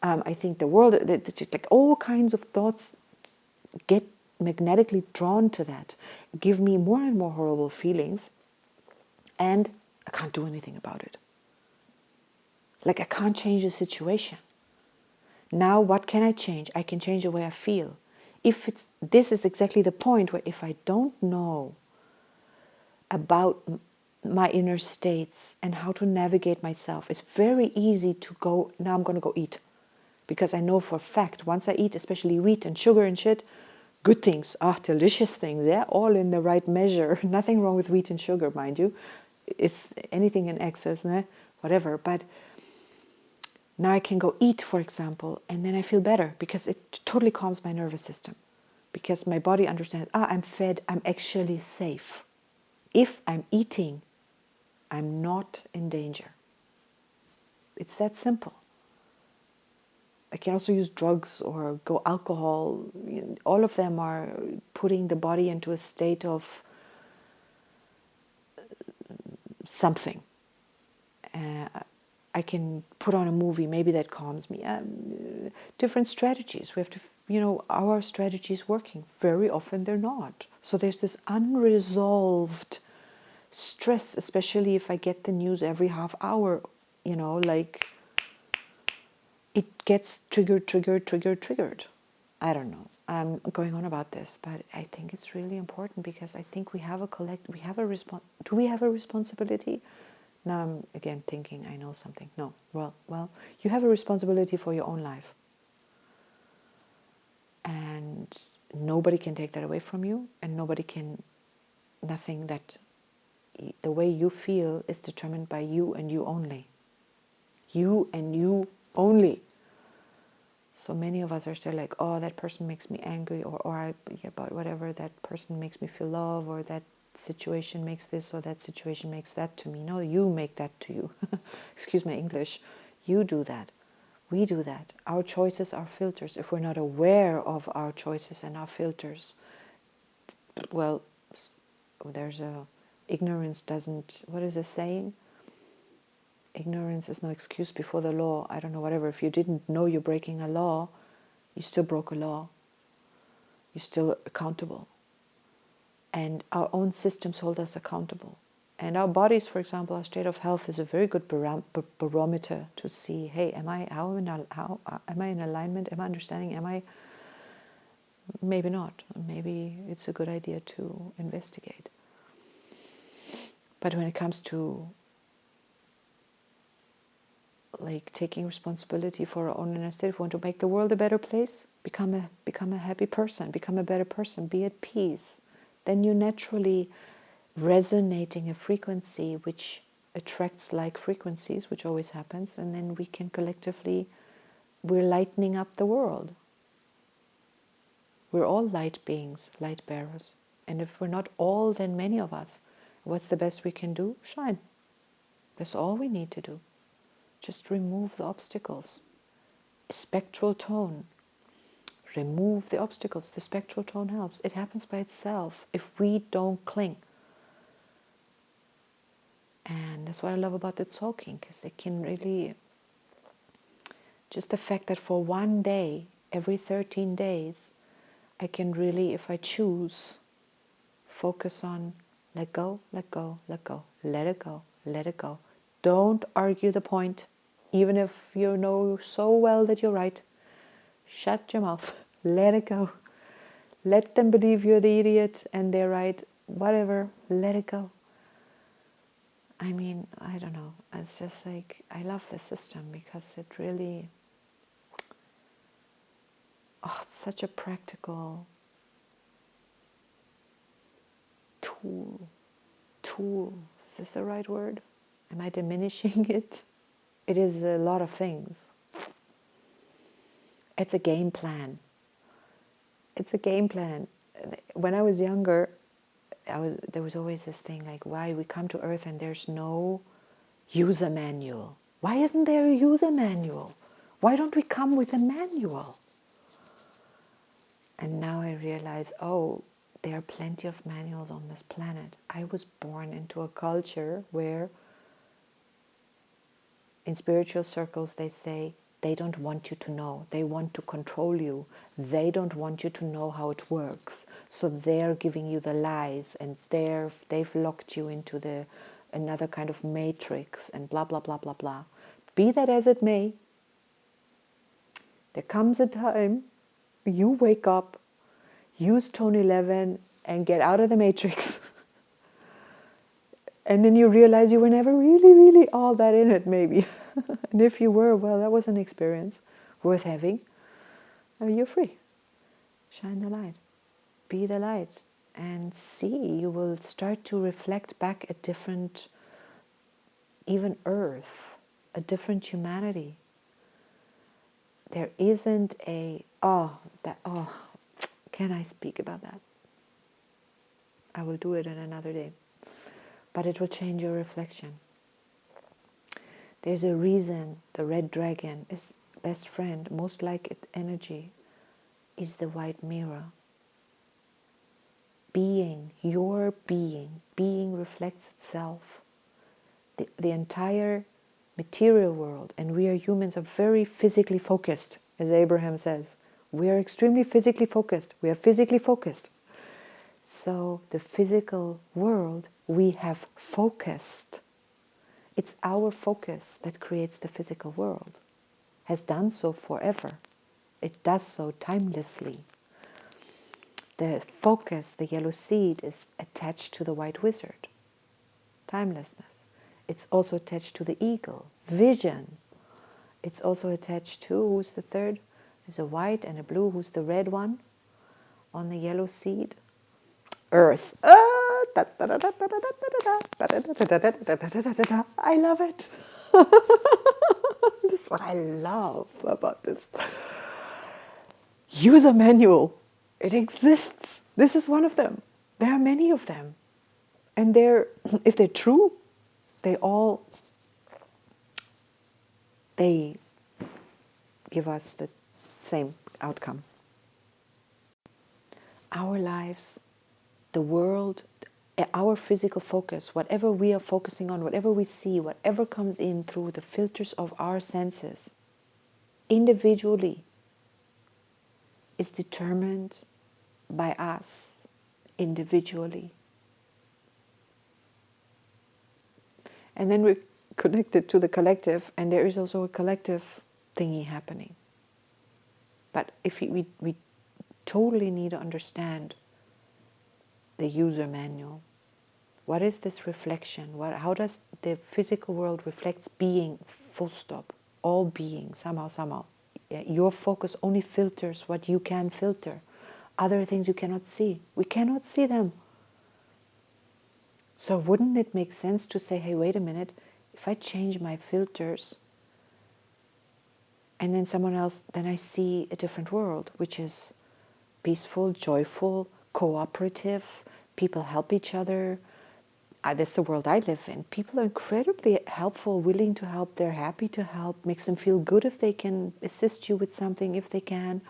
I think the world, like all kinds of thoughts get magnetically drawn to that, give me more and more horrible feelings, and I can't do anything about it. Like I can't change the situation. Now what can I change? I can change the way I feel. This is exactly the point where if I don't know about my inner states and how to navigate myself, it's very easy to go, now I'm going to go eat. Because I know for a fact, once I eat, especially wheat and sugar and shit, good things, delicious things, they're all in the right measure. Nothing wrong with wheat and sugar, mind you. It's anything in excess, whatever. But now I can go eat, for example, and then I feel better because it totally calms my nervous system. Because my body understands, I'm fed, I'm actually safe. If I'm eating, I'm not in danger. It's that simple. I can also use drugs or go alcohol. All of them are putting the body into a state of something. I can put on a movie, maybe that calms me. Different strategies. We have to, our strategy is working. Very often they're not. So there's this unresolved stress, especially if I get the news every half hour, like it gets triggered. I don't know. I'm going on about this, but I think it's really important because I think we have do we have a responsibility? Now I'm again thinking I know something. No. Well, you have a responsibility for your own life. And nobody can take that away from you, and nothing that, the way you feel is determined by you and you only. You and you only. So many of us are still like, oh, that person makes me angry, but whatever, that person makes me feel love, or that situation makes this, or that situation makes that to me. No, you make that to you. Excuse my English. You do that. We do that. Our choices are filters. If we're not aware of our choices and our filters, well, there's ignorance doesn't, what is the saying? Ignorance is no excuse before the law. I don't know, whatever. If you didn't know you're breaking a law, you still broke a law. You're still accountable. And our own systems hold us accountable. And our bodies, for example, our state of health is a very good barometer to see, hey, am I in alignment? Am I understanding? Maybe not. Maybe it's a good idea to investigate. But when it comes to like taking responsibility for our own inner state, if we want to make the world a better place, become a happy person, become a better person, be at peace, then you're naturally resonating a frequency which attracts like frequencies, which always happens, and then we can collectively, we're lightening up the world. We're all light beings, light bearers. And if we're not all, then many of us. What's the best we can do? Shine. That's all we need to do. Just remove the obstacles. A spectral tone. Remove the obstacles. The spectral tone helps. It happens by itself if we don't cling. And that's what I love about the talking, because it can really, just the fact that for one day, every 13 days, I can really, if I choose, focus on let go, let go, let go, let it go, let it go. Don't argue the point, even if you know so well that you're right. Shut your mouth, let it go. Let them believe you're the idiot and they're right, whatever, let it go. I mean, I don't know, it's just like, I love the system because it really, it's such a practical tool. Is this the right word? Am I diminishing it? It is a lot of things. It's a game plan. It's a game plan. When I was younger, there was always this thing like, why we come to Earth and there's no user manual. Why isn't there a user manual? Why don't we come with a manual? And now I realize, there are plenty of manuals on this planet. I was born into a culture where in spiritual circles they say they don't want you to know. They want to control you. They don't want you to know how it works. So they're giving you the lies, and they've locked you into another kind of matrix and blah, blah, blah, blah, blah. Be that as it may, there comes a time you wake up, use Tone 11 and get out of the matrix. And then you realize you were never really, really all that in it, maybe. And if you were, well, that was an experience worth having. You're free. Shine the light. Be the light. And see, you will start to reflect back a different, even earth, a different humanity. There isn't can I speak about that? I will do it in another day. But it will change your reflection. There's a reason the red dragon is best friend, most like it energy, is the white mirror. Your being reflects itself. The entire material world, and we are humans, are very physically focused, as Abraham says. We are extremely physically focused. We are physically focused. So the physical world we have focused. It's our focus that creates the physical world. Has done so forever. It does so timelessly. The focus, the yellow seed, is attached to the white wizard. Timelessness. It's also attached to the eagle. Vision. It's also attached to, who's the third? There's a white and a blue. Who's the red one? on the yellow seed? Earth. I love it. This is what I love about this user manual. It exists. This is one of them. There are many of them. And if they're true, they give us the same outcome. Our lives, the world, our physical focus, whatever we are focusing on, whatever we see, whatever comes in through the filters of our senses, individually, is determined by us individually. And then we're connected to the collective, and there is also a collective thingy happening. But if we totally need to understand the user manual. What is this reflection? How does the physical world reflects being, full stop, all being, somehow. Your focus only filters what you can filter. Other things you cannot see. We cannot see them. So wouldn't it make sense to say, hey, wait a minute, if I change my filters and then someone else, then I see a different world, which is peaceful, joyful, cooperative, people help each other. That's the world I live in. People are incredibly helpful, willing to help, they're happy to help, makes them feel good if they can assist you with something, if they can.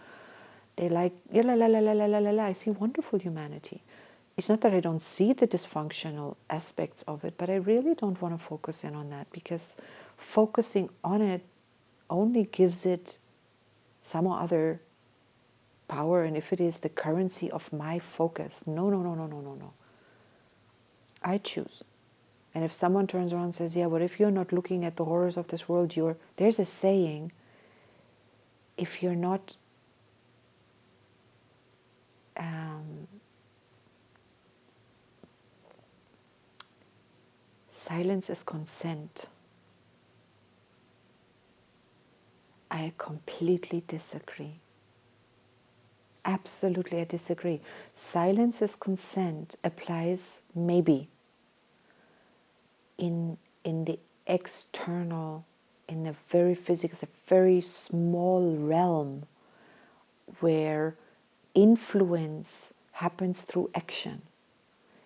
They like, I see wonderful humanity. It's not that I don't see the dysfunctional aspects of it, but I really don't want to focus in on that, because focusing on it only gives it some other power, and if it is the currency of my focus, no. I choose. And if someone turns around and says, yeah, but if you're not looking at the horrors of this world, there's a saying, if you're not silence is consent. I completely disagree. Absolutely, I disagree. Silence is consent applies maybe in the external, in the very physical, a very small realm where influence happens through action.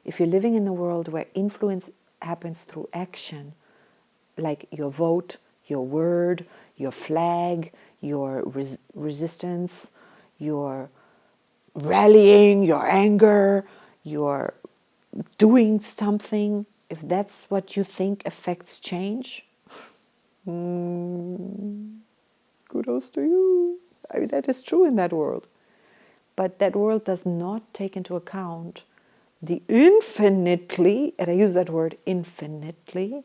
If you're living in a world where influence happens through action, like your vote, your word, your flag, your resistance, your rallying, your anger, your doing something, if that's what you think affects change, kudos to you. I mean, that is true in that world. But that world does not take into account the infinitely, and I use that word infinitely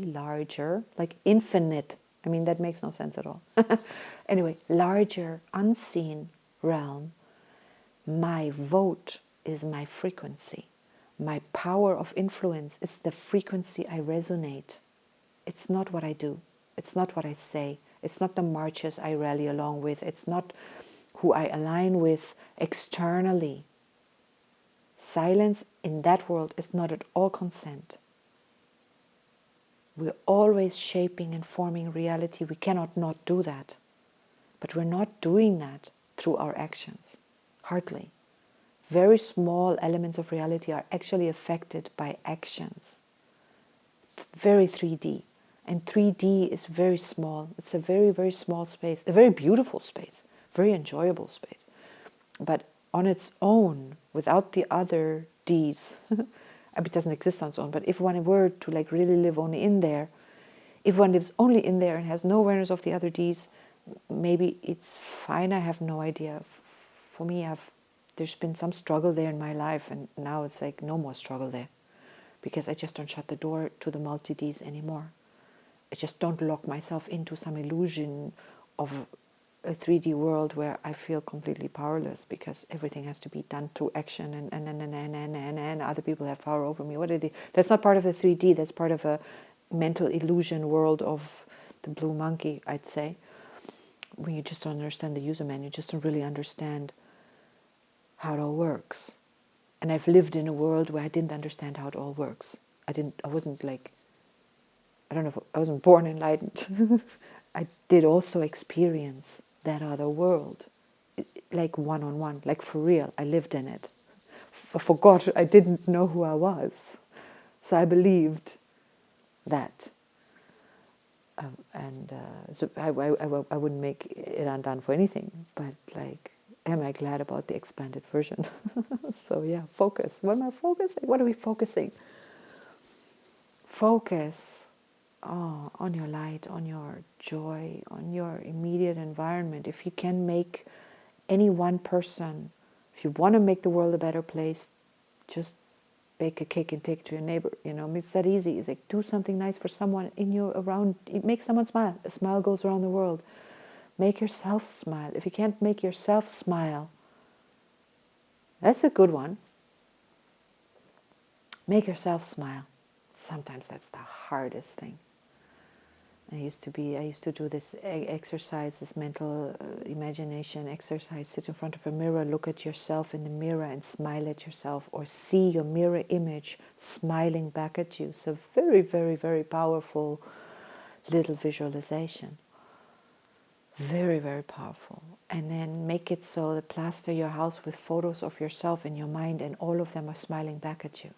larger, like infinite. I mean, that makes no sense at all. Anyway, larger, unseen realm. My vote is my frequency. My power of influence is the frequency I resonate. It's not what I do. It's not what I say. It's not the marches I rally along with. It's not who I align with externally. Silence in that world is not at all consent. We're always shaping and forming reality. We cannot not do that. But we're not doing that through our actions. Hardly. Very small elements of reality are actually affected by actions. Very 3D. And 3D is very small. It's a very, very small space. A very beautiful space. Very enjoyable space. But on its own, without the other Ds, it doesn't exist on its own, but if one were to like really live only in there, if one lives only in there and has no awareness of the other Ds, maybe it's fine. I have no idea. For me, there's been some struggle there in my life, and now it's like no more struggle there, because I just don't shut the door to the multi-Ds anymore. I just don't lock myself into some illusion of a 3D world where I feel completely powerless because everything has to be done through action and other people have power over me. What are they? That's not part of the 3D. That's part of a mental illusion world of the blue monkey, I'd say. When you just don't understand the user man, you just don't really understand how it all works. And I've lived in a world where I didn't understand how it all works. I wasn't like, I don't know, if I wasn't born enlightened. I did also experience that other world, like one-on-one, like for real. I lived in it. I forgot, I didn't know who I was. So I believed that. So I wouldn't make it undone for anything, but like, am I glad about the expanded version? So yeah, focus. What am I focusing? What are we focusing? Focus on your light, on your joy, on your immediate environment. If you can make any one person, if you want to make the world a better place, just bake a cake and take it to your neighbor. You know, it's that easy. It's like, do something nice for someone in your around. Make someone smile. A smile goes around the world. Make yourself smile. If you can't make yourself smile, that's a good one. Make yourself smile. Sometimes that's the hardest thing. I used to do this exercise, this mental imagination exercise. Sit in front of a mirror, look at yourself in the mirror and smile at yourself, or see your mirror image smiling back at you. So very, very, very powerful little visualization. Very, very powerful. And then make it so that plaster your house with photos of yourself in your mind, and all of them are smiling back at you.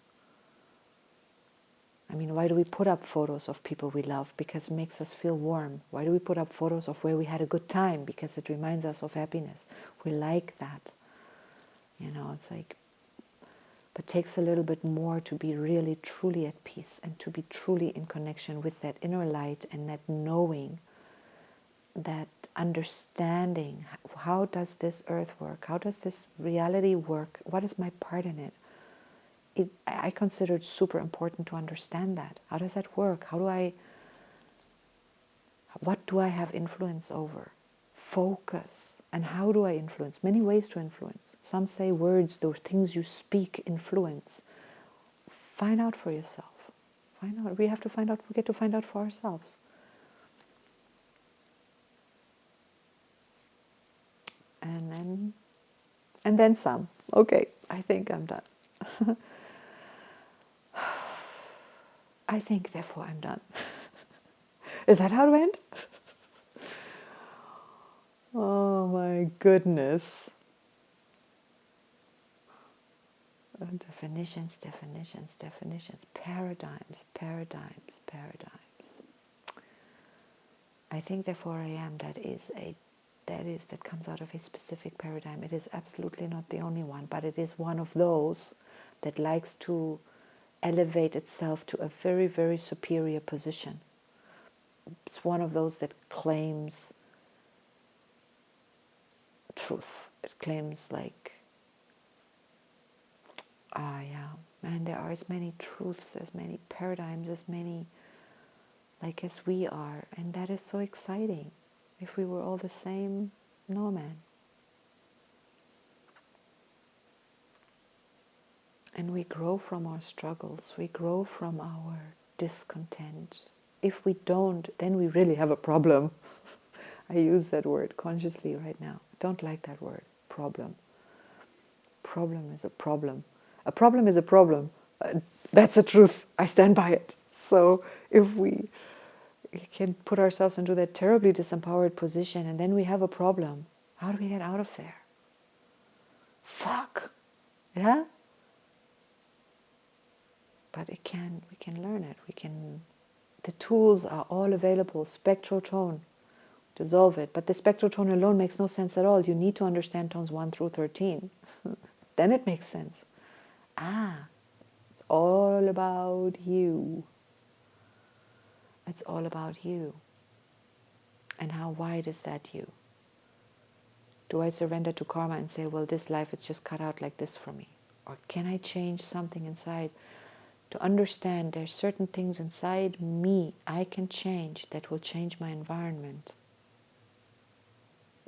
I mean, why do we put up photos of people we love? Because it makes us feel warm. Why do we put up photos of where we had a good time? Because it reminds us of happiness. We like that. You know, it's like, but it takes a little bit more to be really, truly at peace and to be truly in connection with that inner light and that knowing, that understanding. How does this earth work? How does this reality work? What is my part in it? I consider it super important to understand that. How does that work? What do I have influence over? Focus. And how do I influence? Many ways to influence. Some say words, those things you speak influence. Find out for yourself. Find out. We have to find out. We get to find out for ourselves. And then some. Okay, I think I'm done. I think, therefore, I'm done. Is that how to end? Oh my goodness. Definitions, definitions, definitions, paradigms, paradigms, paradigms. I think, therefore, I am. That comes out of a specific paradigm. It is absolutely not the only one, but it is one of those that likes to elevate itself to a very, very superior position. It's one of those that claims truth. It claims like, yeah, man, there are as many truths, as many paradigms, as many like as we are, and that is so exciting. If we were all the same, no, man. And we grow from our struggles, we grow from our discontent. If we don't, then we really have a problem. I use that word consciously right now. I don't like that word, problem. Problem is a problem. A problem is a problem. That's the truth. I stand by it. So if we can put ourselves into that terribly disempowered position and then we have a problem, how do we get out of there? Fuck. Yeah? But we can learn it. The tools are all available. Spectral tone, dissolve it. But the spectral tone alone makes no sense at all. You need to understand tones 1 through 13. Then it makes sense. It's all about you. It's all about you. And how wide is that you? Do I surrender to karma and say, well, this life is just cut out like this for me? Or can I change something inside to understand there's certain things inside me I can change that will change my environment?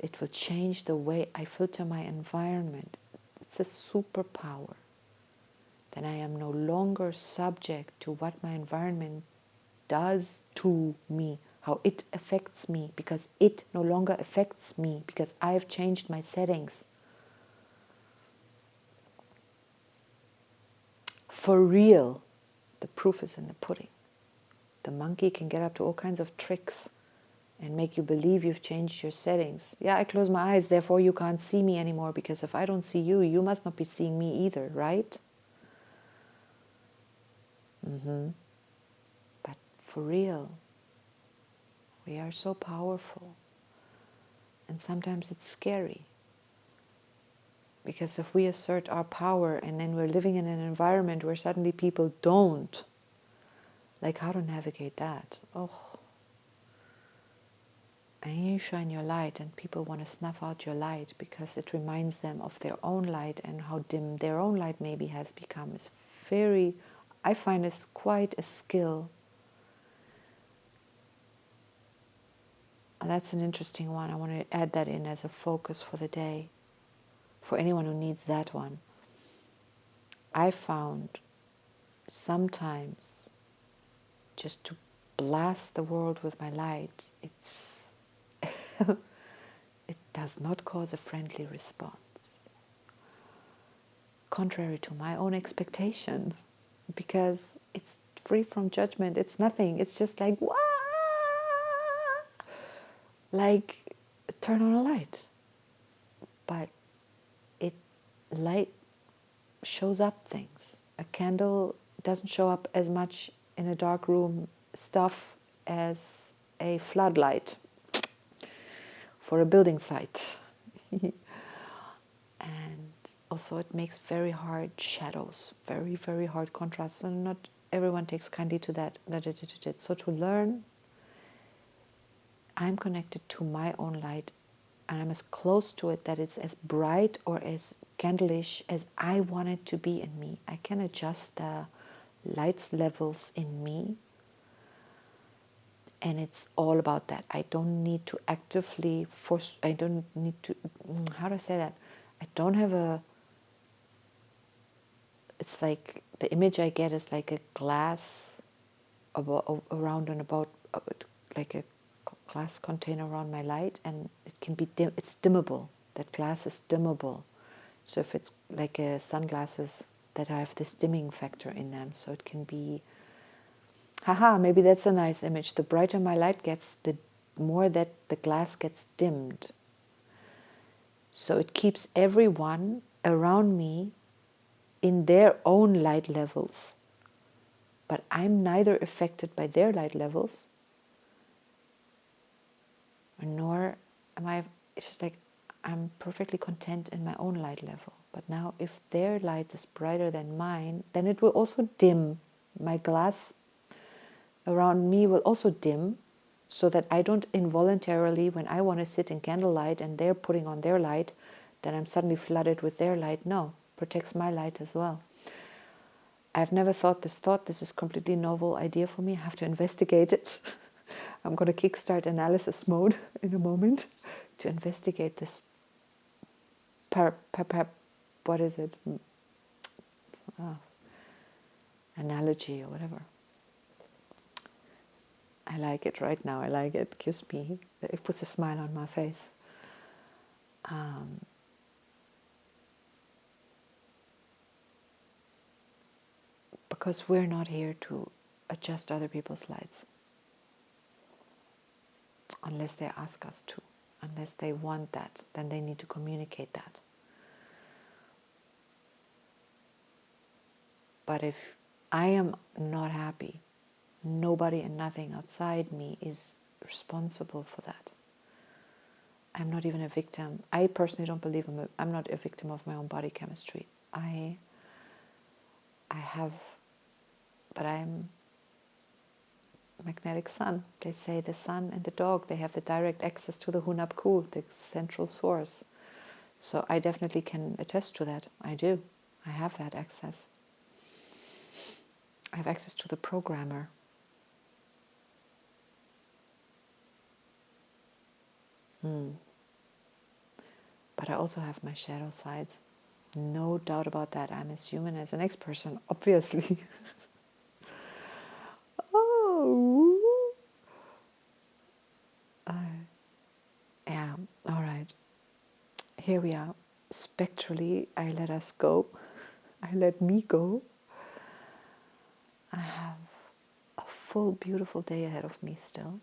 It will change the way I filter my environment. It's a superpower. Then I am no longer subject to what my environment does to me, how it affects me, because it no longer affects me, because I've changed my settings. for real, the proof is in the pudding. The monkey can get up to all kinds of tricks and make you believe you've changed your settings. Yeah, I close my eyes, therefore you can't see me anymore, because if I don't see you, you must not be seeing me either, right? But for real, we are so powerful. And sometimes it's scary. Because if we assert our power and then we're living in an environment where suddenly people don't, like how to navigate that? Oh, and you shine your light and people want to snuff out your light because it reminds them of their own light and how dim their own light maybe has become. Is very, I find it's quite a skill. And that's an interesting one. I want to add that in as a focus for the day, for anyone who needs that one. I found sometimes just to blast the world with my light, it does not cause a friendly response. Contrary to my own expectation, because it's free from judgment. It's nothing. It's just like, wah! Like, turn on a light. But light shows up things. A candle doesn't show up as much in a dark room stuff as a floodlight for a building site. And also it makes very hard shadows, very, very hard contrasts. And not everyone takes kindly to that. So to learn, I'm connected to my own light, and I'm as close to it that it's as bright or as candleish as I want it to be in me. I can adjust the light levels in me, and it's all about that. I don't need to actively force, I don't need to, how do I say that? I don't have a, it's like the image I get is like a glass around and about, like a glass container around my light, and it can be dim, it's dimmable. That glass is dimmable. So if it's like a sunglasses that have this dimming factor in them, so it can be, haha, maybe that's a nice image. The brighter my light gets, the more that the glass gets dimmed. So it keeps everyone around me in their own light levels. But I'm neither affected by their light levels, nor am I, it's just like I'm perfectly content in my own light level. But now if their light is brighter than mine, then it will also dim. My glass around me will also dim, so that I don't involuntarily, when I want to sit in candlelight and they're putting on their light, then I'm suddenly flooded with their light. No, protects my light as well. I've never thought this thought. This is a completely novel idea for me. I have to investigate it. I'm going to kickstart analysis mode in a moment to investigate this what is it? Analogy or whatever. I like it right now. I like it. It gives me, it puts a smile on my face. Because we're not here to adjust other people's lights. Unless they ask us to. Unless they want that, then they need to communicate that. But if I am not happy, nobody and nothing outside me is responsible for that. I'm not even a victim. I personally don't believe I'm not a victim of my own body chemistry. I have, but I'm magnetic sun. They say the sun and the dog, they have the direct access to the Hunab Ku, the central source. So I definitely can attest to that. I do. I have that access. I have access to the programmer. But I also have my shadow sides. No doubt about that. I'm as human as the next person, obviously. Oh. Yeah, all right. Here we are. Spectrally, I let us go. I let me go. I have a full, beautiful day ahead of me still.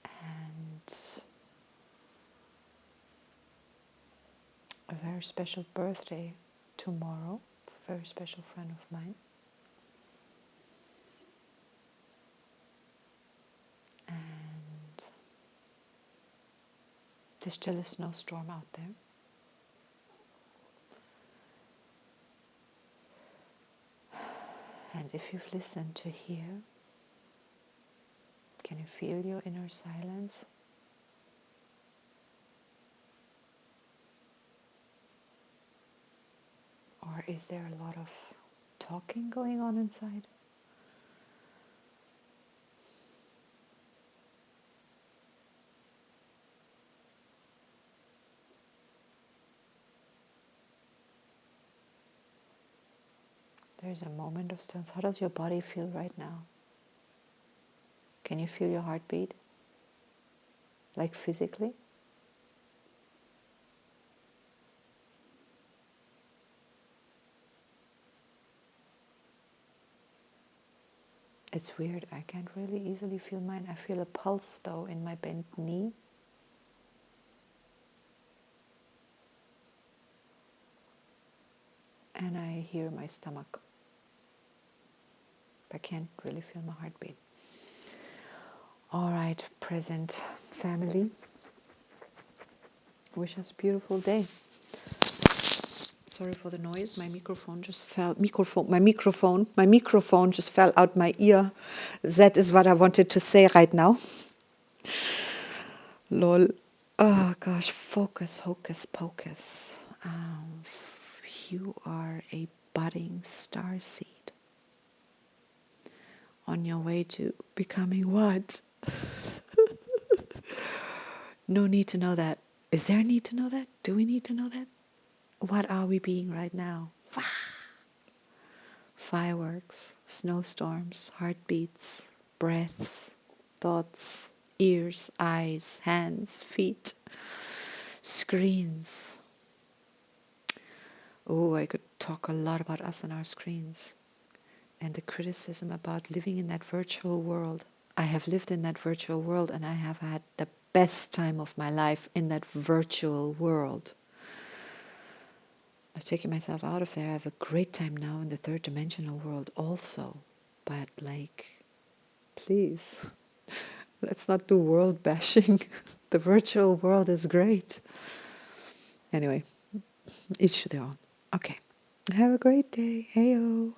And a very special birthday tomorrow for a very special friend of mine. And there's still a snowstorm out there. And if you've listened to here, can you feel your inner silence? Or is there a lot of talking going on inside? There's a moment of stillness. How does your body feel right now? Can you feel your heartbeat? Like physically? It's weird. I can't really easily feel mine. I feel a pulse though in my bent knee. And I hear my stomach. I can't really feel my heartbeat. All right, present family. Wish us a beautiful day. Sorry for the noise. My microphone just fell. My microphone just fell out my ear. That is what I wanted to say right now. Lol. Oh gosh, focus, hocus pocus. You are a budding star seed on your way to becoming what? No need to know that. Is there a need to know that? Do we need to know that? What are we being right now? Fireworks, snowstorms, heartbeats, breaths, thoughts, ears, eyes, hands, feet, screens. Oh, I could talk a lot about us and our screens and the criticism about living in that virtual world. I have lived in that virtual world and I have had the best time of my life in that virtual world. I've taken myself out of there. I have a great time now in the third dimensional world also. But please, let's not do world bashing. The virtual world is great. Anyway, each to their own. Okay. Have a great day. Heyo.